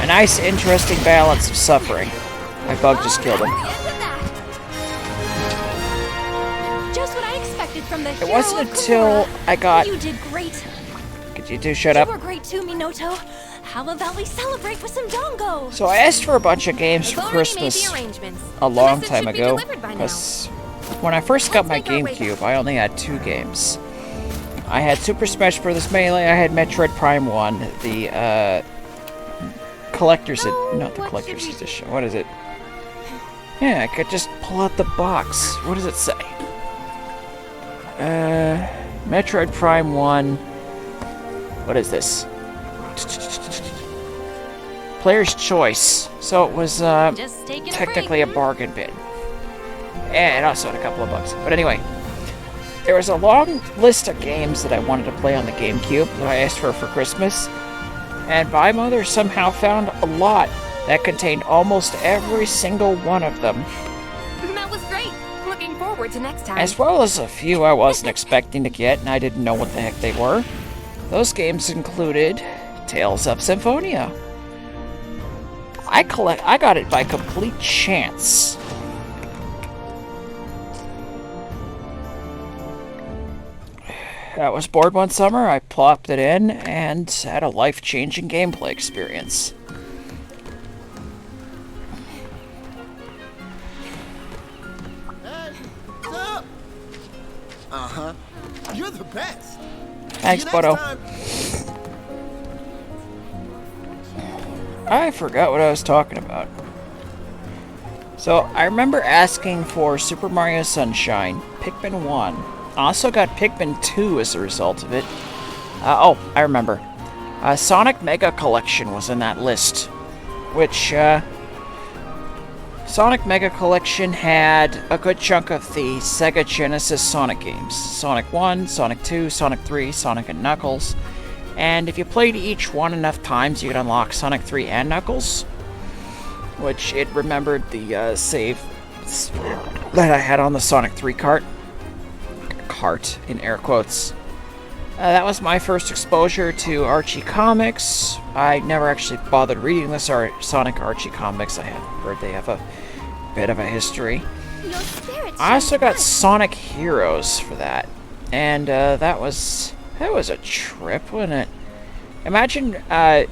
A nice, interesting balance of suffering. My bug just killed him. Just what I expected from the It wasn't until I got... You did great. Could you two shut up? You were great too, Minoto. How about we celebrate with some dongo? So I asked for a bunch of games for Christmas a long time ago, now. because when I first got my GameCube, I only had 2 games. I had Super Smash Bros. Melee, I had Metroid Prime 1, the, Collector's not the Collector's Edition, what is it? Yeah, I could just pull out the box. What does it say? Metroid Prime 1, what is this? Player's Choice. So it was technically a bargain bin. And it also had a couple of bucks. But anyway, there was a long list of games that I wanted to play on the GameCube that I asked for Christmas. And my mother somehow found a lot that contained almost every single one of them. That was great. Looking forward to next time. As well as a few I wasn't expecting to get and I didn't know what the heck they were. Those games included Tales of Symphonia. I got it by complete chance. I was bored one summer, I plopped it in, and had a life-changing gameplay experience. Hey, what's up? Uh-huh. You're the best. Thanks, See you Bodo. next time. I forgot what I was talking about. So, I remember asking for Super Mario Sunshine, Pikmin 1. I also got Pikmin 2 as a result of it. Oh, I remember. Sonic Mega Collection was in that list. Which, Sonic Mega Collection had a good chunk of the Sega Genesis Sonic games. Sonic 1, Sonic 2, Sonic 3, Sonic and Knuckles. And if you played each one enough times, you could unlock Sonic 3 and Knuckles. Which it remembered the save that I had on the Sonic 3 cart. Cart, in air quotes. That was my first exposure to Archie comics. I never actually bothered reading the Sonic Archie comics. I had heard they have a bit of a history. I also got Sonic Heroes for that. And that was a trip, wasn't it? Imagine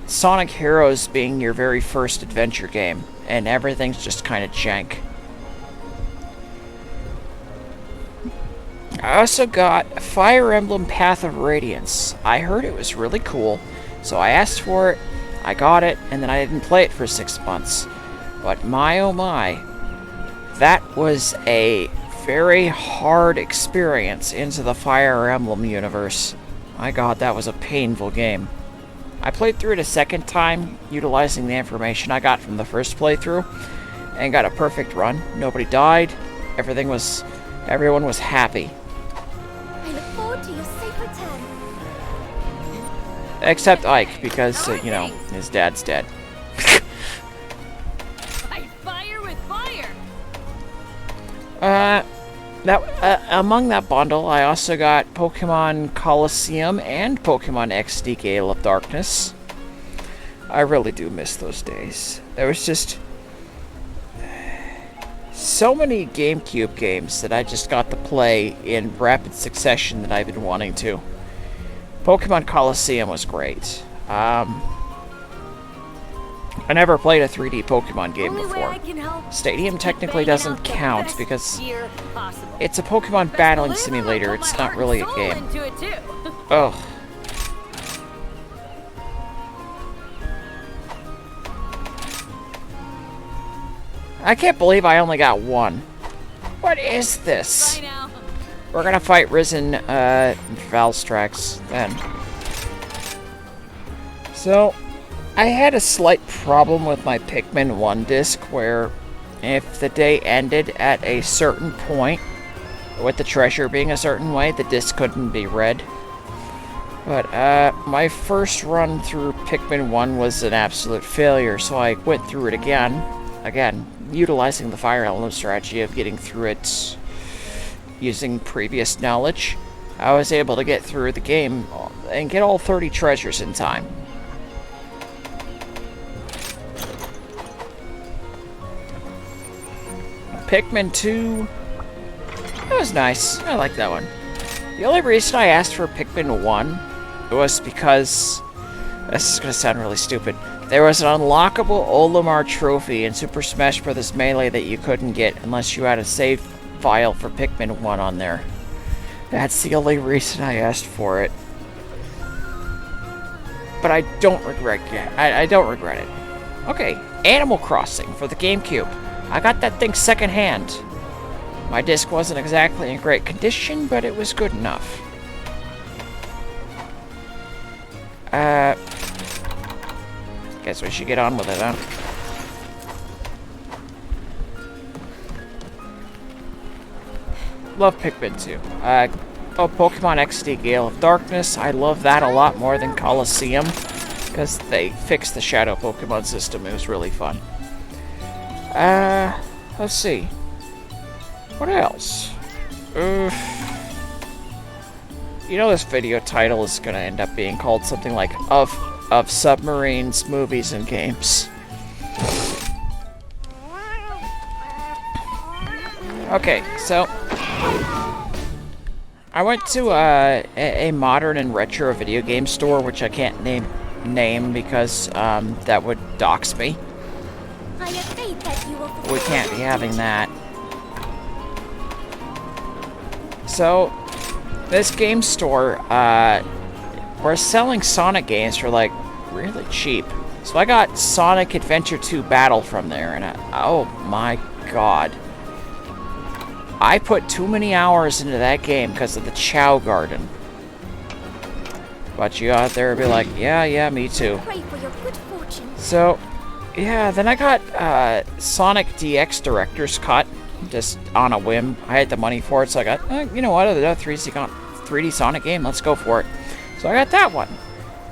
Sonic Heroes being your very first adventure game, and everything's just kind of jank. I also got Fire Emblem Path of Radiance. I heard it was really cool, so I asked for it, I got it, and then I didn't play it for 6 months. But my oh my, that was a very hard experience into the Fire Emblem universe. My god, that was a painful game. I played through it a second time, utilizing the information I got from the first playthrough, and got a perfect run. Nobody died, everyone was happy. I look forward to your safe return. Except Ike, because, you know, his dad's dead. Fight fire with fire. Among that bundle, I also got Pokemon Coliseum and Pokemon XD Gale of Darkness. I really do miss those days. There was just so many GameCube games that I just got to play in rapid succession that I've been wanting to. Pokemon Coliseum was great. I never played a 3D Pokemon game before. Stadium technically doesn't count because it's a Pokemon battling simulator. It's not really a game. Ugh. I can't believe I only got one. What is this? We're gonna fight Risen Valstrax then. So, I had a slight problem with my Pikmin 1 disc where if the day ended at a certain point, with the treasure being a certain way, the disc couldn't be read. But my first run through Pikmin 1 was an absolute failure, so I went through it again, utilizing the Fire Emblem strategy of getting through it using previous knowledge. I was able to get through the game and get all 30 treasures in time. Pikmin 2, that was nice. I like that one. The only reason I asked for Pikmin 1 was because, this is going to sound really stupid, there was an unlockable Olimar trophy in Super Smash Bros. Melee that you couldn't get unless you had a save file for Pikmin 1 on there. That's the only reason I asked for it. But I don't regret it. I don't regret it. Okay, Animal Crossing for the GameCube. I got that thing secondhand. My disc wasn't exactly in great condition, but it was good enough. Guess we should get on with it, huh? Love Pikmin 2. Oh, Pokemon XD Gale of Darkness. I love that a lot more than Colosseum, because they fixed the Shadow Pokemon system. It was really fun. Let's see. What else? You know this video title is gonna end up being called something like of submarines, movies, and games. Okay, so I went to a modern and retro video game store, which I can't name because that would dox me. I have faith that you will. We can't be having that. So, this game store, we're selling Sonic games for, like, really cheap. So I got Sonic Adventure 2 Battle from there, and oh my god. I put too many hours into that game because of the Chow Garden. But you out there would be like, yeah, me too. Pray for your good fortune. So, yeah, then I got Sonic DX Director's Cut, just on a whim. I had the money for it, so I got, you know what, another 3D Sonic game, let's go for it. So I got that one.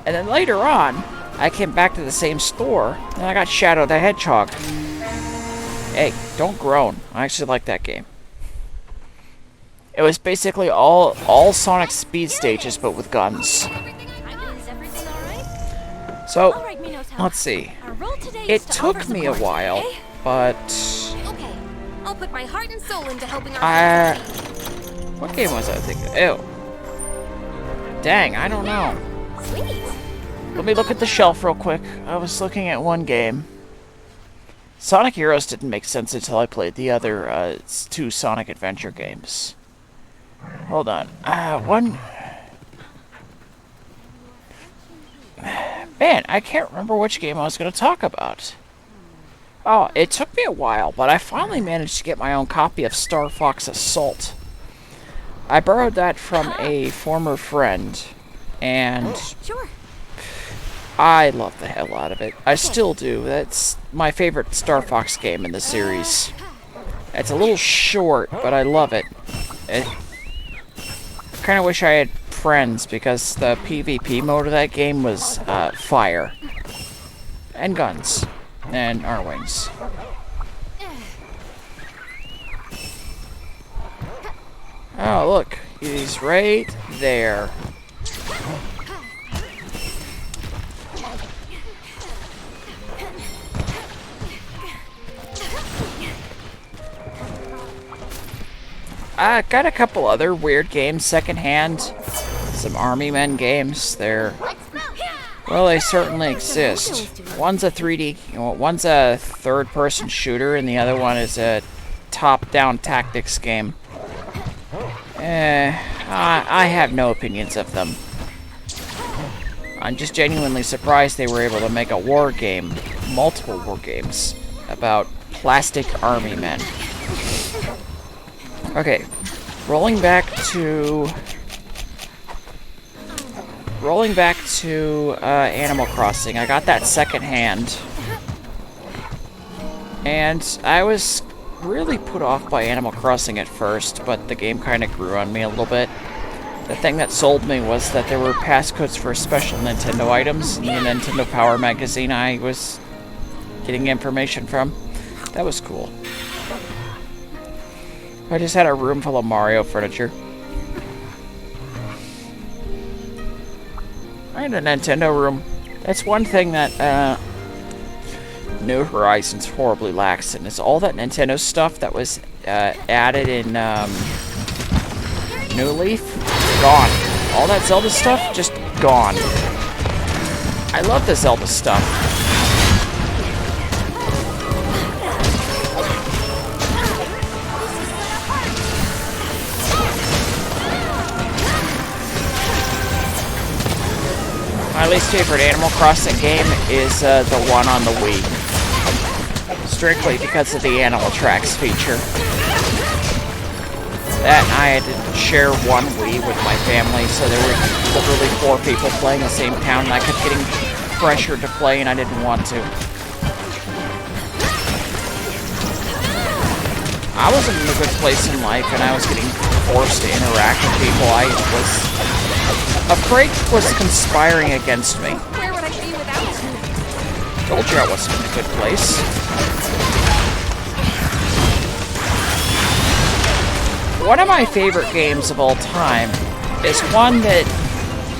And then later on, I came back to the same store, and I got Shadow the Hedgehog. Hey, don't groan. I actually like that game. It was basically all Sonic speed stages, but with guns. Is everything alright? So, All right, Minotaur. let's see. Our role today It is to took offer me a support, while, okay? but Okay, I'll put my heart and soul into helping our what game was I thinking? Ew. Dang, I don't know. Sweet. Let me look at the shelf real quick. I was looking at one game. Sonic Heroes didn't make sense until I played the other two Sonic Adventure games. Hold on. One... Man, I can't remember which game I was going to talk about. Oh, it took me a while, but I finally managed to get my own copy of Star Fox Assault. I borrowed that from a former friend, and Sure. I love the hell out of it. I still do. That's my favorite Star Fox game in the series. It's a little short, but I love it. I kind of wish I had friends, because the PvP mode of that game was fire. And guns. And R-Wings. Oh, look. He's right there. I got a couple other weird games secondhand. Some Army Men games. Well, they certainly exist. One's a 3D, one's a third-person shooter, and the other one is a top-down tactics game. I have no opinions of them. I'm just genuinely surprised they were able to make a war game, multiple war games, about plastic army men. Okay, rolling back to Animal Crossing. I got that second hand. And I was really put off by Animal Crossing at first, but the game kind of grew on me a little bit. The thing that sold me was that there were passcodes for special Nintendo items in the Nintendo Power magazine I was getting information from. That was cool. I just had a room full of Mario furniture. I had a Nintendo room. That's one thing that New Horizons horribly lacks, and it's all that Nintendo stuff that was added in New Leaf. Gone. All that Zelda stuff, just gone. I love the Zelda stuff. My least favorite Animal Crossing game is the one on the Wii. Strictly because of the Animal Tracks feature. That and I had to share one Wii with my family, so there were literally 4 people playing the same town, and I kept getting pressured to play, and I didn't want to. I wasn't in a good place in life, and I was getting forced to interact with people I was afraid was conspiring against me. Where would I be without you? Told you I wasn't in a good place. One of my favorite games of all time is one that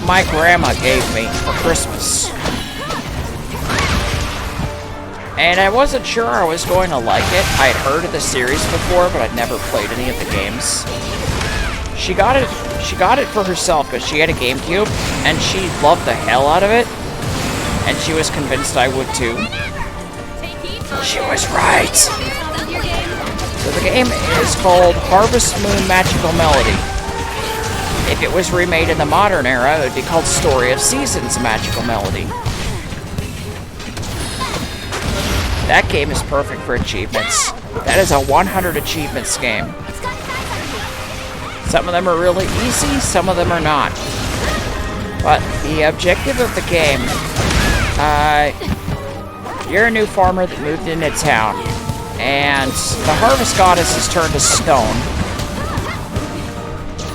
my grandma gave me for Christmas. And I wasn't sure I was going to like it. I had heard of the series before, but I'd never played any of the games. She got it for herself because she had a GameCube, and she loved the hell out of it. And she was convinced I would too. She was right. So the game is called Harvest Moon Magical Melody. If it was remade in the modern era, it would be called Story of Seasons Magical Melody. That game is perfect for achievements. That is a 100 achievements game. Some of them are really easy, some of them are not. But the objective of the game, you're a new farmer that moved into town. And the harvest goddess is turned to stone.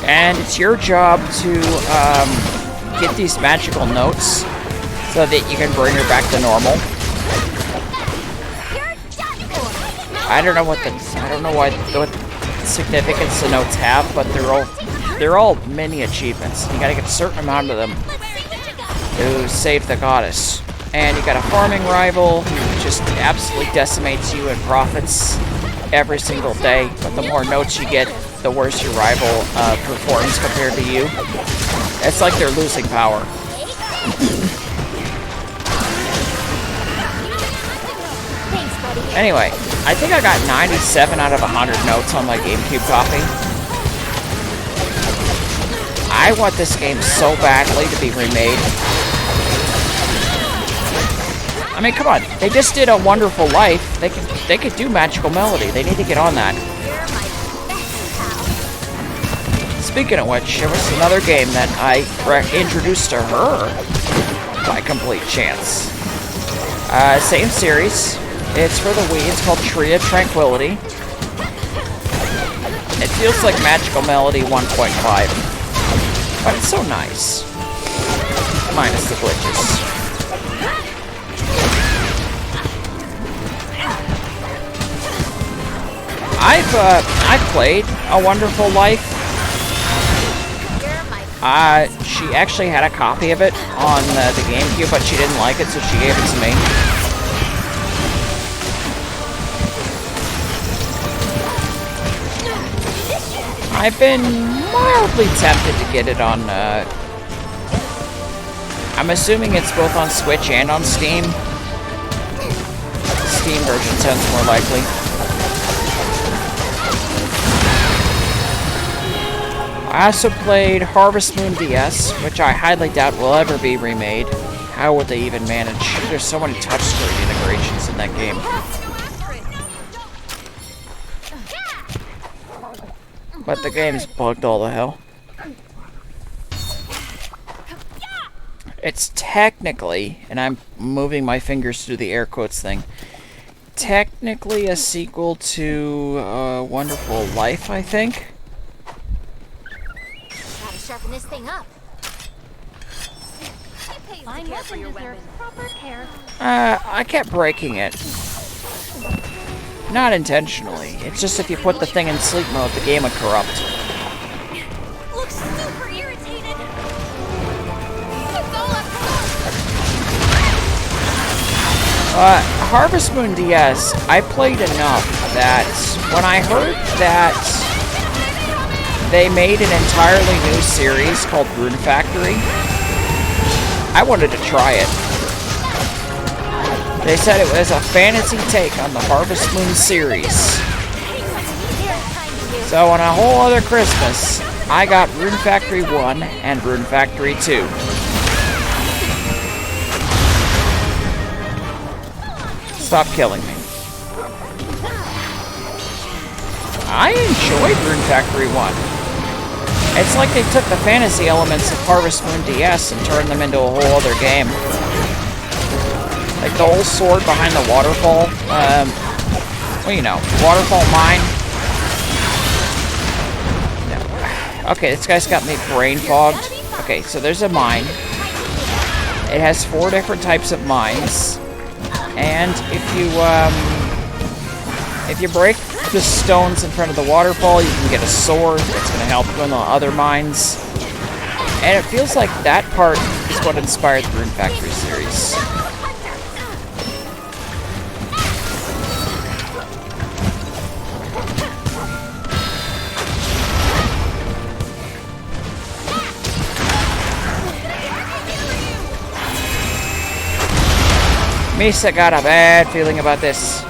And it's your job to get these magical notes so that you can bring her back to normal. I don't know what significance the notes have, but they're all mini achievements. You gotta get a certain amount of them to save the goddess. And you got a farming rival who just absolutely decimates you in profits every single day. But the more notes you get, the worse your rival performs compared to you. It's like they're losing power. Anyway, I think I got 97 out of 100 notes on my GameCube copy. I want this game so badly to be remade. I mean, come on. They just did A Wonderful Life. They could do Magical Melody. They need to get on that. Speaking of which, there was another game that I introduced to her by complete chance. Same series. It's for the Wii. It's called Tree of Tranquility. It feels like Magical Melody 1.5. But it's so nice. Minus the glitches. I've played A Wonderful Life. She actually had a copy of it on the GameCube, but she didn't like it, so she gave it to me. I've been mildly tempted to get it on, I'm assuming it's both on Switch and on Steam. The Steam version sounds more likely. I also played Harvest Moon DS, which I highly doubt will ever be remade. How would they even manage? There's so many touchscreen integrations in that game. But the game's bugged all the hell. It's technically, and I'm moving my fingers through the air quotes thing, technically a sequel to Wonderful Life, I think. Gotta sharpen this thing up. Fine weapon deserves proper care. I kept breaking it. Not intentionally. It's just if you put the thing in sleep mode, the game would corrupt. Looks super irritated. It's all up Harvest Moon DS, I played enough that when I heard that they made an entirely new series called Rune Factory, I wanted to try it. They said it was a fantasy take on the Harvest Moon series. So on a whole other Christmas, I got Rune Factory 1 and Rune Factory 2. Stop killing me. I enjoyed Rune Factory 1. It's like they took the fantasy elements of Harvest Moon DS and turned them into a whole other game. Like the whole sword behind the waterfall. Well, you know, waterfall mine. No. Okay, this guy's got me brain fogged. Okay, so there's a mine. It has 4 different types of mines. And if you break the stones in front of the waterfall, you can get a sword that's going to help you in the other mines. And it feels like that part is what inspired the Rune Factory series. Misa got a bad feeling about this.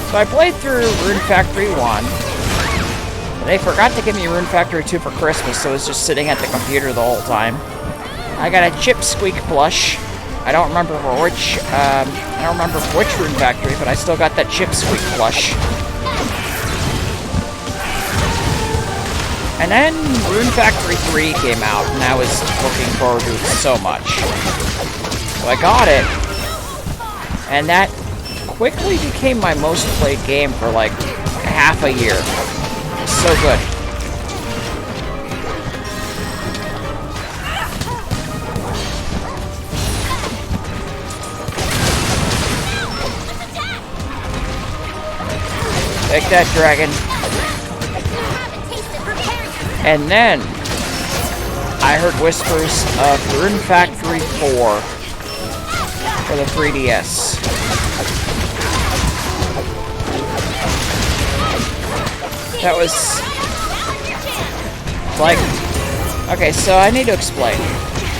So I played through Rune Factory 1. They forgot to give me Rune Factory 2 for Christmas, so I was just sitting at the computer the whole time. I got a Chip Squeak plush. I don't remember for which Rune Factory, but I still got that Chip Squeak plush. And then Rune Factory 3 came out, and I was looking forward to it so much. So I got it, and that quickly became my most played game for like half a year. So good. Take that, dragon. And then I heard whispers of Rune Factory 4 for the 3DS. That was like, okay, so I need to explain.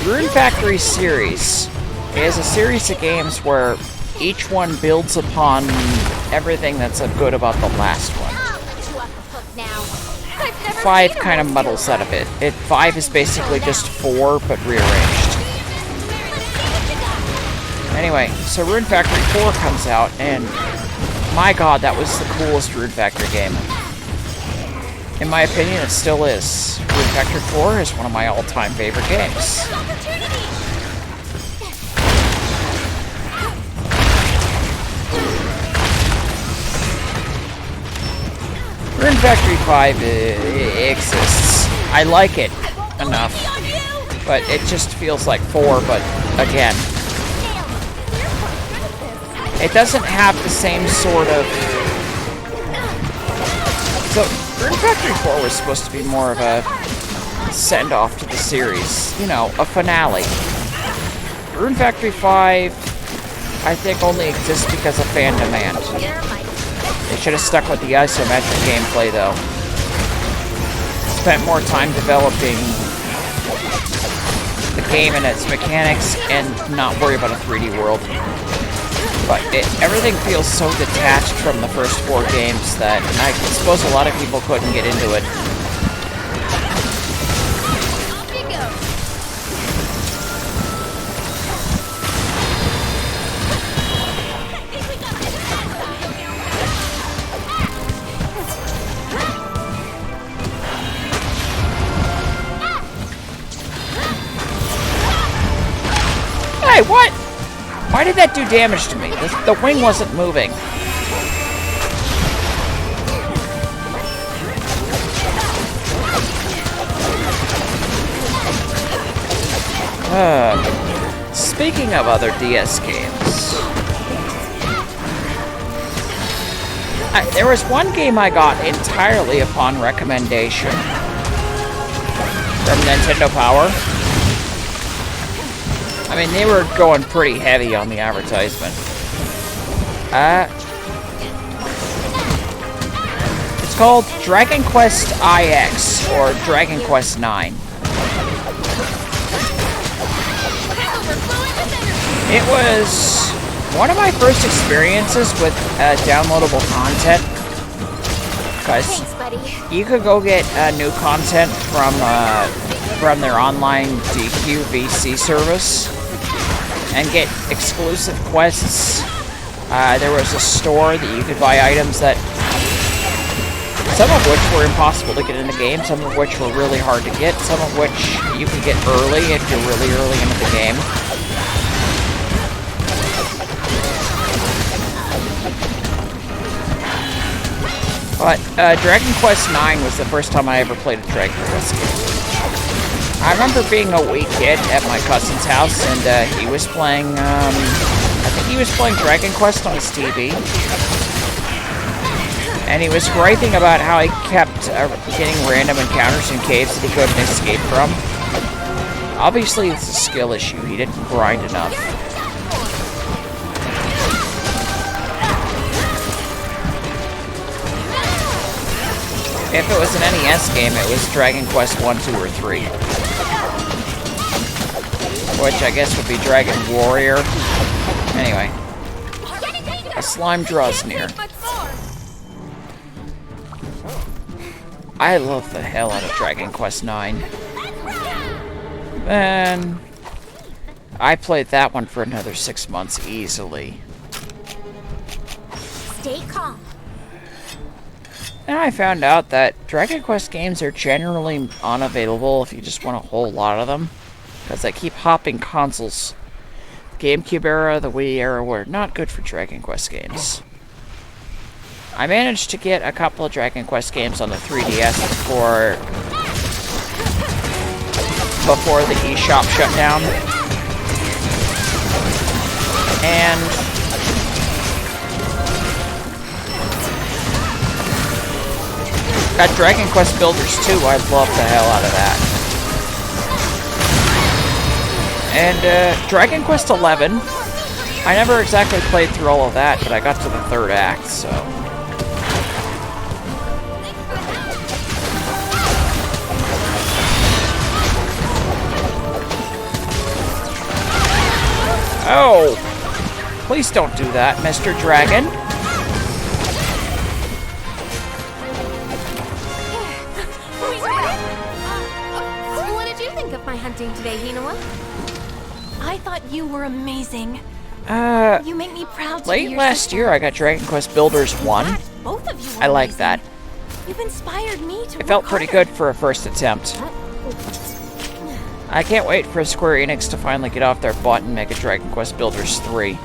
Rune Factory series is a series of games where each one builds upon everything that's good about the last one. 5 kind of muddles out of it. 5 is basically just 4, but rearranged. Anyway, so Rune Factory 4 comes out, and my god, that was the coolest Rune Factory game. In my opinion, it still is. Rune Factory 4 is one of my all-time favorite games. Rune Factory 5 exists. I like it enough, but it just feels like 4, but again. It doesn't have the same sort of... So, Rune Factory 4 was supposed to be more of a send-off to the series. You know, a finale. Rune Factory 5, I think, only exists because of fan demand. They should have stuck with the isometric gameplay, though. Spent more time developing the game and its mechanics and not worry about a 3D world. But everything feels so detached from the first 4 games that I suppose a lot of people couldn't get into it. Why did that do damage to me? The wing wasn't moving. Speaking of other DS games, there was one game I got entirely upon recommendation from Nintendo Power. I mean, they were going pretty heavy on the advertisement. It's called Dragon Quest IX, or Dragon Quest 9. It was one of my first experiences with downloadable content, because you could go get new content from their online DQ VC service and get exclusive quests. There was a store that you could buy items that, some of which were impossible to get in the game, some of which were really hard to get, some of which you could get early if you're really early into the game. But Dragon Quest 9 was the first time I ever played a Dragon Quest game. I remember being a wee kid at my cousin's house, and he was playing, I think he was playing Dragon Quest on his TV. And he was griping about how he kept getting random encounters in caves that he couldn't escape from. Obviously, it's a skill issue. He didn't grind enough. If it was an NES game, it was Dragon Quest 1, 2, or 3. Which I guess would be Dragon Warrior. Anyway. A slime draws near. I love the hell out of Dragon Quest 9. And I played that one for another 6 months easily. Stay calm. And I found out that Dragon Quest games are generally unavailable if you just want a whole lot of them, because they keep hopping consoles. The GameCube era, the Wii era were not good for Dragon Quest games. I managed to get a couple of Dragon Quest games on the 3DS before the eShop shut down. And got Dragon Quest Builders 2, I love the hell out of that. And Dragon Quest 11, I never exactly played through all of that, but I got to the third act, so. Oh! Please don't do that, Mr. Dragon. What did you think of my hunting today, Hinoa? I thought you were amazing. You make me proud to be Late your last sister. year I got Dragon Quest Builders 1. In fact, both of you were I like amazing. that. You've inspired me to It felt work pretty harder. good for a first attempt. I can't wait for Square Enix to finally get off their butt and make a Dragon Quest Builders 3.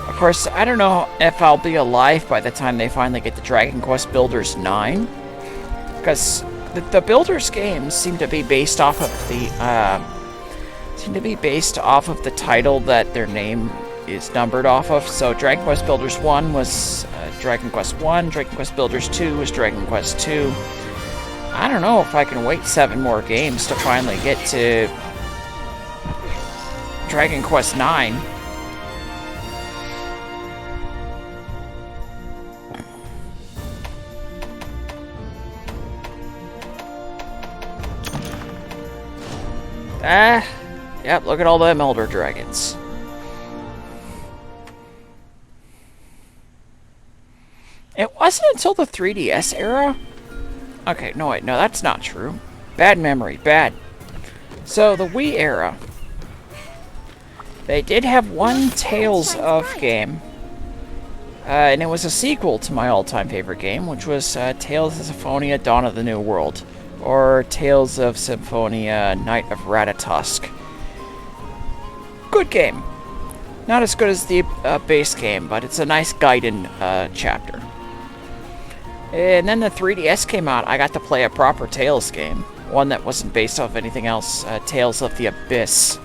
Of course, I don't know if I'll be alive by the time they finally get the Dragon Quest Builders 9. Because the Builders games seem to be based off of the title that their name is numbered off of. So Dragon Quest Builders 1 was Dragon Quest 1, Dragon Quest Builders 2 was Dragon Quest 2. I don't know if I can wait 7 more games to finally get to Dragon Quest 9. Yep, look at all them Elder Dragons. It wasn't until the 3DS era? Okay, no wait, no, that's not true. Bad memory, bad. So, the Wii era. They did have one Tales of game. And it was a sequel to my all-time favorite game, which was Tales of Symphonia Dawn of the New World. or Tales of Symphonia, Night of Ratatosk. Good game. Not as good as the base game, but it's a nice Gaiden chapter. And then the 3DS came out. I got to play a proper Tales game. One that wasn't based off anything else. Tales of the Abyss.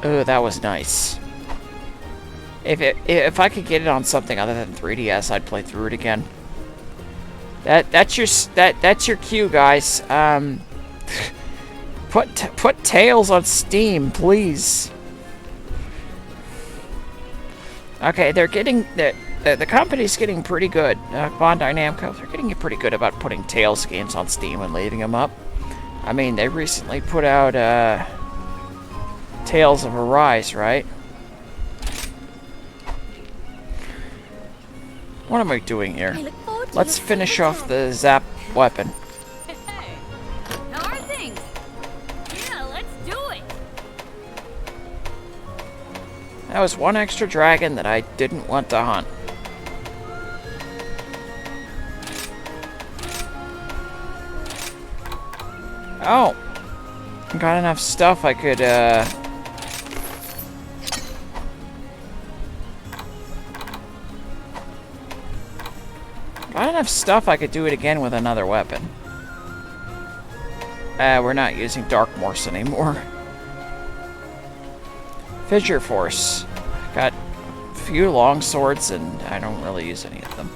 Oh, that was nice. If I could get it on something other than 3DS, I'd play through it again. That's your cue, guys. Put Tales on Steam, please. Okay, they're getting the company's getting pretty good. Bandai Namco, they're getting pretty good about putting Tales games on Steam and leaving them up. I mean, they recently put out Tales of Arise, right? What am I doing here? Let's finish off the Zap weapon. Hey, how are things? Yeah, let's do it. That was one extra dragon that I didn't want to hunt. Oh! Got enough stuff I could, Got enough stuff I could do it again with another weapon. We're not using Dark Morse anymore. Fissure Force. Got a few long swords and I don't really use any of them.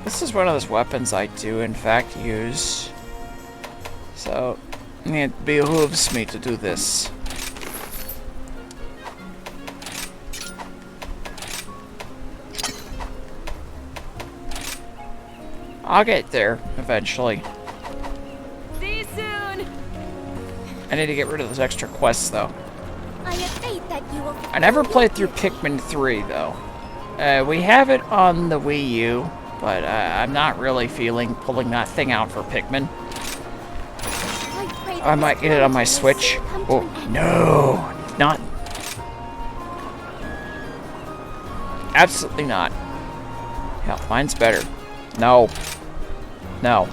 This is one of those weapons I do in fact use. So it behooves me to do this. I'll get there eventually. See you soon. I need to get rid of those extra quests though. I have faith that you will. I never played through Pikmin 3 though. We have it on the Wii U, but I'm not really feeling pulling that thing out for Pikmin. I might get it on my Switch. Oh, no, not. Absolutely not. Hell, mine's better. No. No.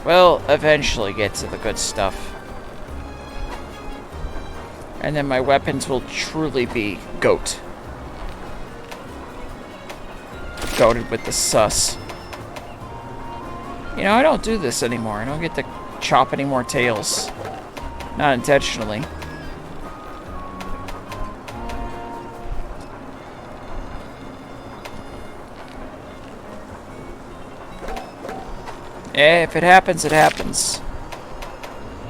We'll eventually get to the good stuff. And then my weapons will truly be goat. Goated with the sus. You know, I don't do this anymore. I don't get to chop any more tails. Not intentionally. If it happens, it happens.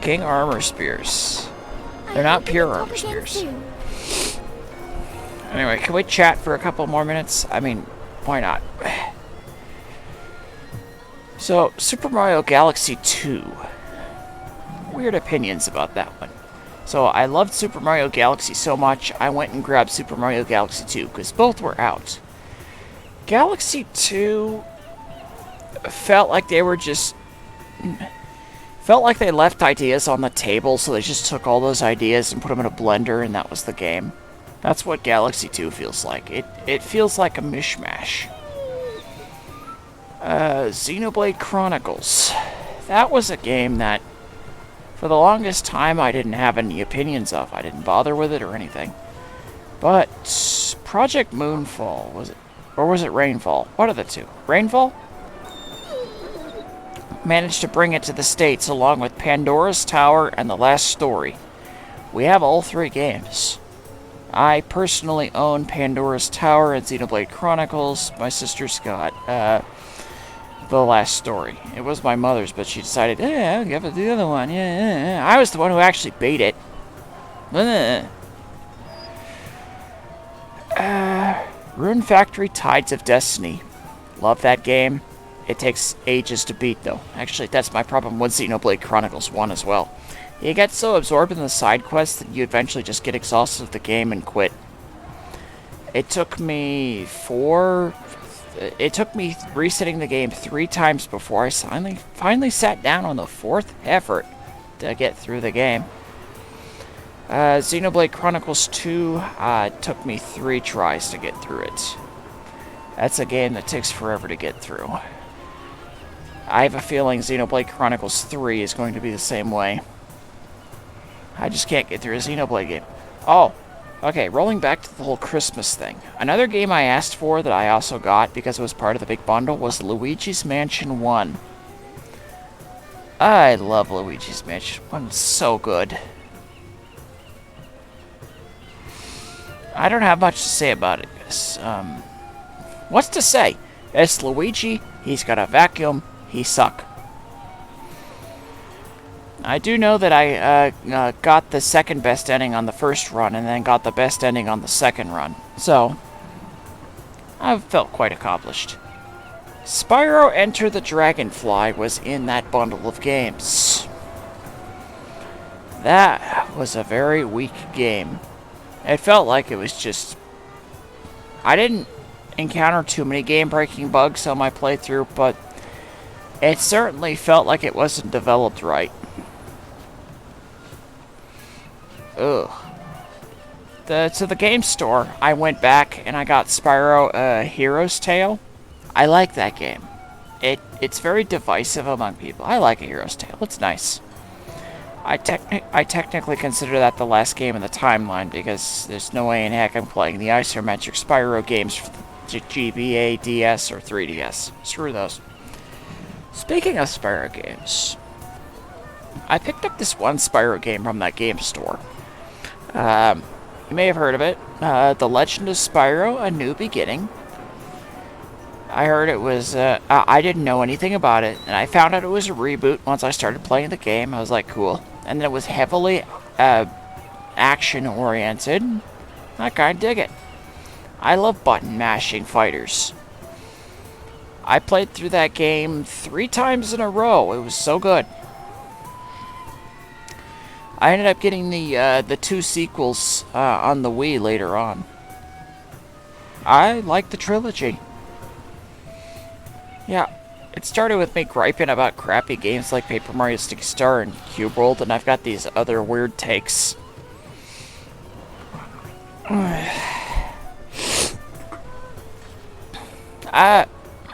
King Armor Spears. They're not pure armor spears. Anyway, can we chat for a couple more minutes? I mean, why not? So, Super Mario Galaxy 2. Weird opinions about that one. So, I loved Super Mario Galaxy so much, I went and grabbed Super Mario Galaxy 2, because both were out. Galaxy 2 felt like they were just... Felt like they left ideas on the table, so they just took all those ideas and put them in a blender, and that was the game. That's what Galaxy 2 feels like. It feels like a mishmash. Xenoblade Chronicles. That was a game that, for the longest time, I didn't have any opinions of. I didn't bother with it or anything. But Project Moonfall, was it? Or was it Rainfall? What are the two? Rainfall? Managed to bring it to the States along with Pandora's Tower and The Last Story. We have all three games. I personally own Pandora's Tower and Xenoblade Chronicles. My sister's got The Last Story. It was my mother's, but she decided, yeah, I'll give it the other one. Yeah. I was the one who actually beat it. Rune Factory Tides of Destiny. Love that game. It takes ages to beat, though. Actually, that's my problem with Xenoblade Chronicles 1 as well. You get so absorbed in the side quests that you eventually just get exhausted of the game and quit. It took me resetting the game 3 times before I finally sat down on the 4th effort to get through the game. Xenoblade Chronicles 2 took me 3 tries to get through it. That's a game that takes forever to get through. I have a feeling Xenoblade Chronicles 3 is going to be the same way. I just can't get through a Xenoblade game. Oh, okay, rolling back to the whole Christmas thing. Another game I asked for that I also got because it was part of the big bundle was Luigi's Mansion 1. I love Luigi's Mansion 1. It's so good. I don't have much to say about it. What's to say? It's Luigi, he's got a vacuum, he suck. I do know that I got the second best ending on the first run and then got the best ending on the second run. So, I've felt quite accomplished. Spyro Enter the Dragonfly was in that bundle of games. That was a very weak game. It felt like it was just... I didn't encounter too many game-breaking bugs on my playthrough, but it certainly felt like it wasn't developed right. Ugh. To the game store, I went back and I got Spyro Hero's Tale. I like that game. It's very divisive among people. I like A Hero's Tale. It's nice. I technically consider that the last game in the timeline because there's no way in heck I'm playing the isometric Spyro games for the GBA, DS, or 3DS. Screw those. Speaking of Spyro games, I picked up this one Spyro game from that game store. You may have heard of it. The Legend of Spyro: A New Beginning. I heard it was, I didn't know anything about it, and I found out it was a reboot once I started playing the game. I was like, cool. And then it was heavily, action-oriented. I kinda dig it. I love button-mashing fighters. I played through that game 3 times in a row. It was so good. I ended up getting the 2 sequels, on the Wii later on. I like the trilogy. Yeah, it started with me griping about crappy games like Paper Mario Sticky Star and Cube World, and I've got these other weird takes.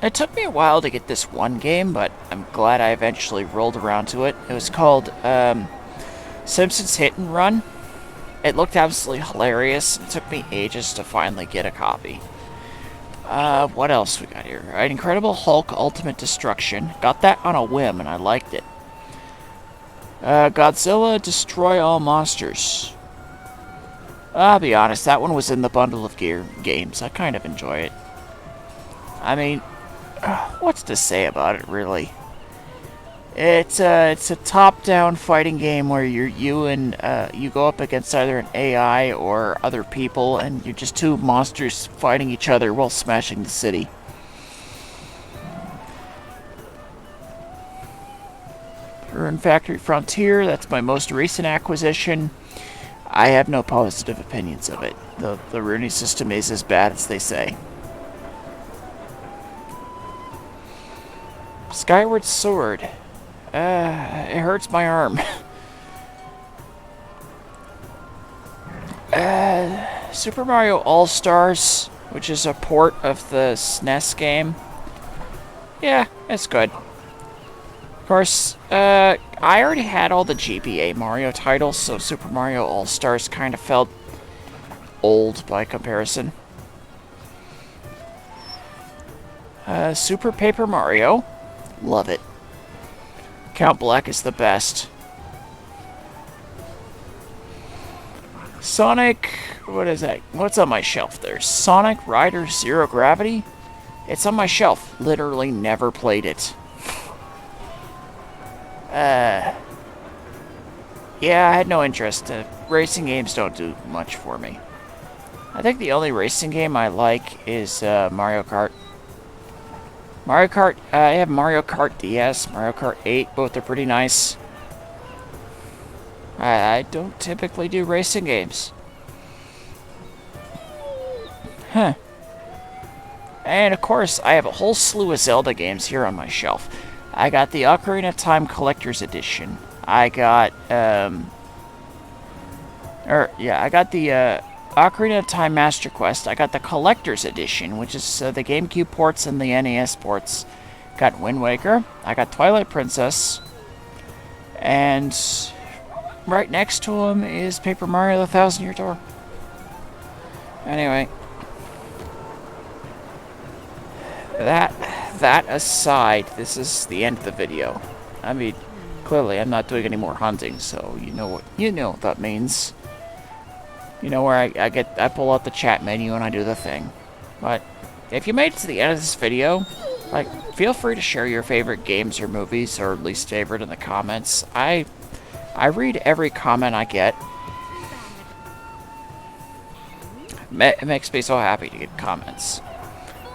It took me a while to get this one game, but I'm glad I eventually rolled around to it. It was called Simpsons Hit and Run. It looked absolutely hilarious. It took me ages to finally get a copy. What else we got here? Right, Incredible Hulk Ultimate Destruction. Got that on a whim, and I liked it. Godzilla Destroy All Monsters. I'll be honest, that one was in the bundle of games. I kind of enjoy it. I mean, what's to say about it, really? It's a top-down fighting game where you go up against either an AI or other people, and you're just 2 monsters fighting each other while smashing the city. Rune Factory Frontier, that's my most recent acquisition. I have no positive opinions of it. The Rooney system is as bad as they say. Skyward Sword. It hurts my arm. Super Mario All-Stars, which is a port of the SNES game. Yeah, it's good. Of course, I already had all the GBA Mario titles, so Super Mario All-Stars kind of felt old by comparison. Super Paper Mario. Love it. Count Black is the best. Sonic... What is that? What's on my shelf there? Sonic Rider Zero Gravity? It's on my shelf. Literally never played it. Yeah, I had no interest. Racing games don't do much for me. I think the only racing game I like is Mario Kart. Mario Kart, I have Mario Kart DS, Mario Kart 8, both are pretty nice. I don't typically do racing games. Huh. And of course, I have a whole slew of Zelda games here on my shelf. I got the Ocarina of Time Collector's Edition. I got, Yeah, I got the Ocarina of Time Master Quest. I got the Collector's Edition, which is the GameCube ports and the NES ports. Got Wind Waker. I got Twilight Princess. And right next to him is Paper Mario the Thousand Year Door. Anyway. That aside, this is the end of the video. I mean, clearly I'm not doing any more hunting, so you know what that means. You know where I pull out the chat menu and I do the thing. But if you made it to the end of this video, like, feel free to share your favorite games or movies or least favorite in the comments. I read every comment I get. It makes me so happy to get comments.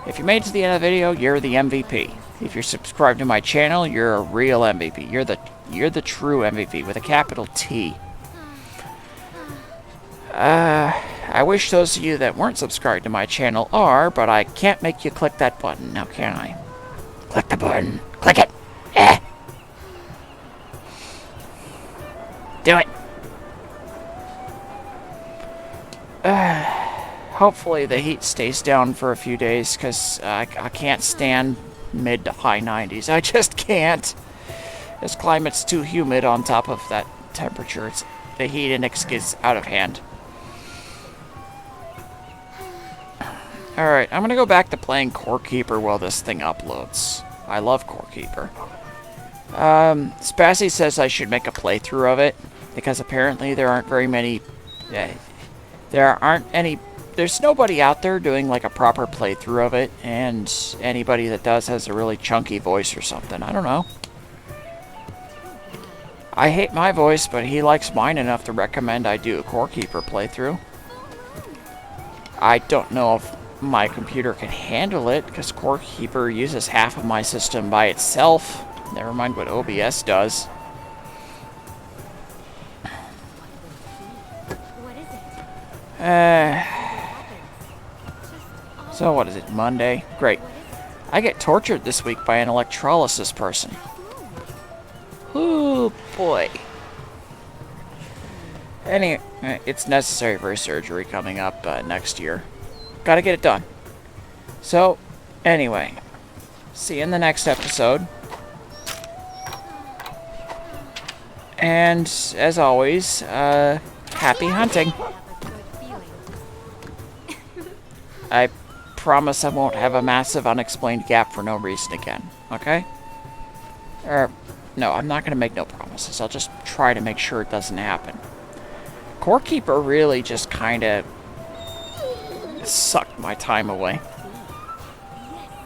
If you made it to the end of the video, you're the MVP. If you're subscribed to my channel, you're a real MVP. You're the true MVP with a capital T. I wish those of you that weren't subscribed to my channel are, but I can't make you click that button, now can I? Click the button. Click it. Do it. Hopefully the heat stays down for a few days, because I can't stand mid to high 90s. I just can't. This climate's too humid on top of that temperature. The heat index gets out of hand. Alright, I'm gonna go back to playing Core Keeper while this thing uploads. I love Core Keeper. Spazzy says I should make a playthrough of it, because apparently there aren't very many... There's nobody out there doing like a proper playthrough of it, and anybody that does has a really chunky voice or something. I don't know. I hate my voice, but he likes mine enough to recommend I do a Core Keeper playthrough. I don't know if my computer can handle it, because Core Keeper uses half of my system by itself. Never mind what OBS does. What is it? So what is it, Monday? Great. I get tortured this week by an electrolysis person. Ooh, boy. Anyway, it's necessary for a surgery coming up next year. Gotta get it done. So, anyway. See you in the next episode. And, as always, happy hunting. I promise I won't have a massive unexplained gap for no reason again, okay? No, I'm not going to make no promises. I'll just try to make sure it doesn't happen. Core Keeper really just kind of sucked my time away.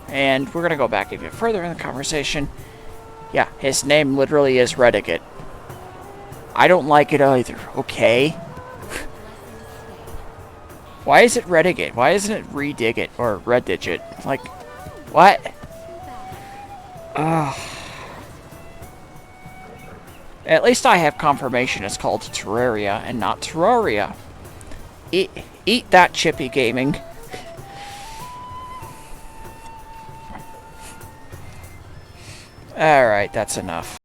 And we're going to go back even further in the conversation. Yeah, his name literally is Redigate. I don't like it either, okay? Why is it Redigate? Why isn't it Redigate or Redigit? Like, what? Ugh. At least I have confirmation it's called Terraria and not Terraria. Eat that, Chippy Gaming. Alright, that's enough.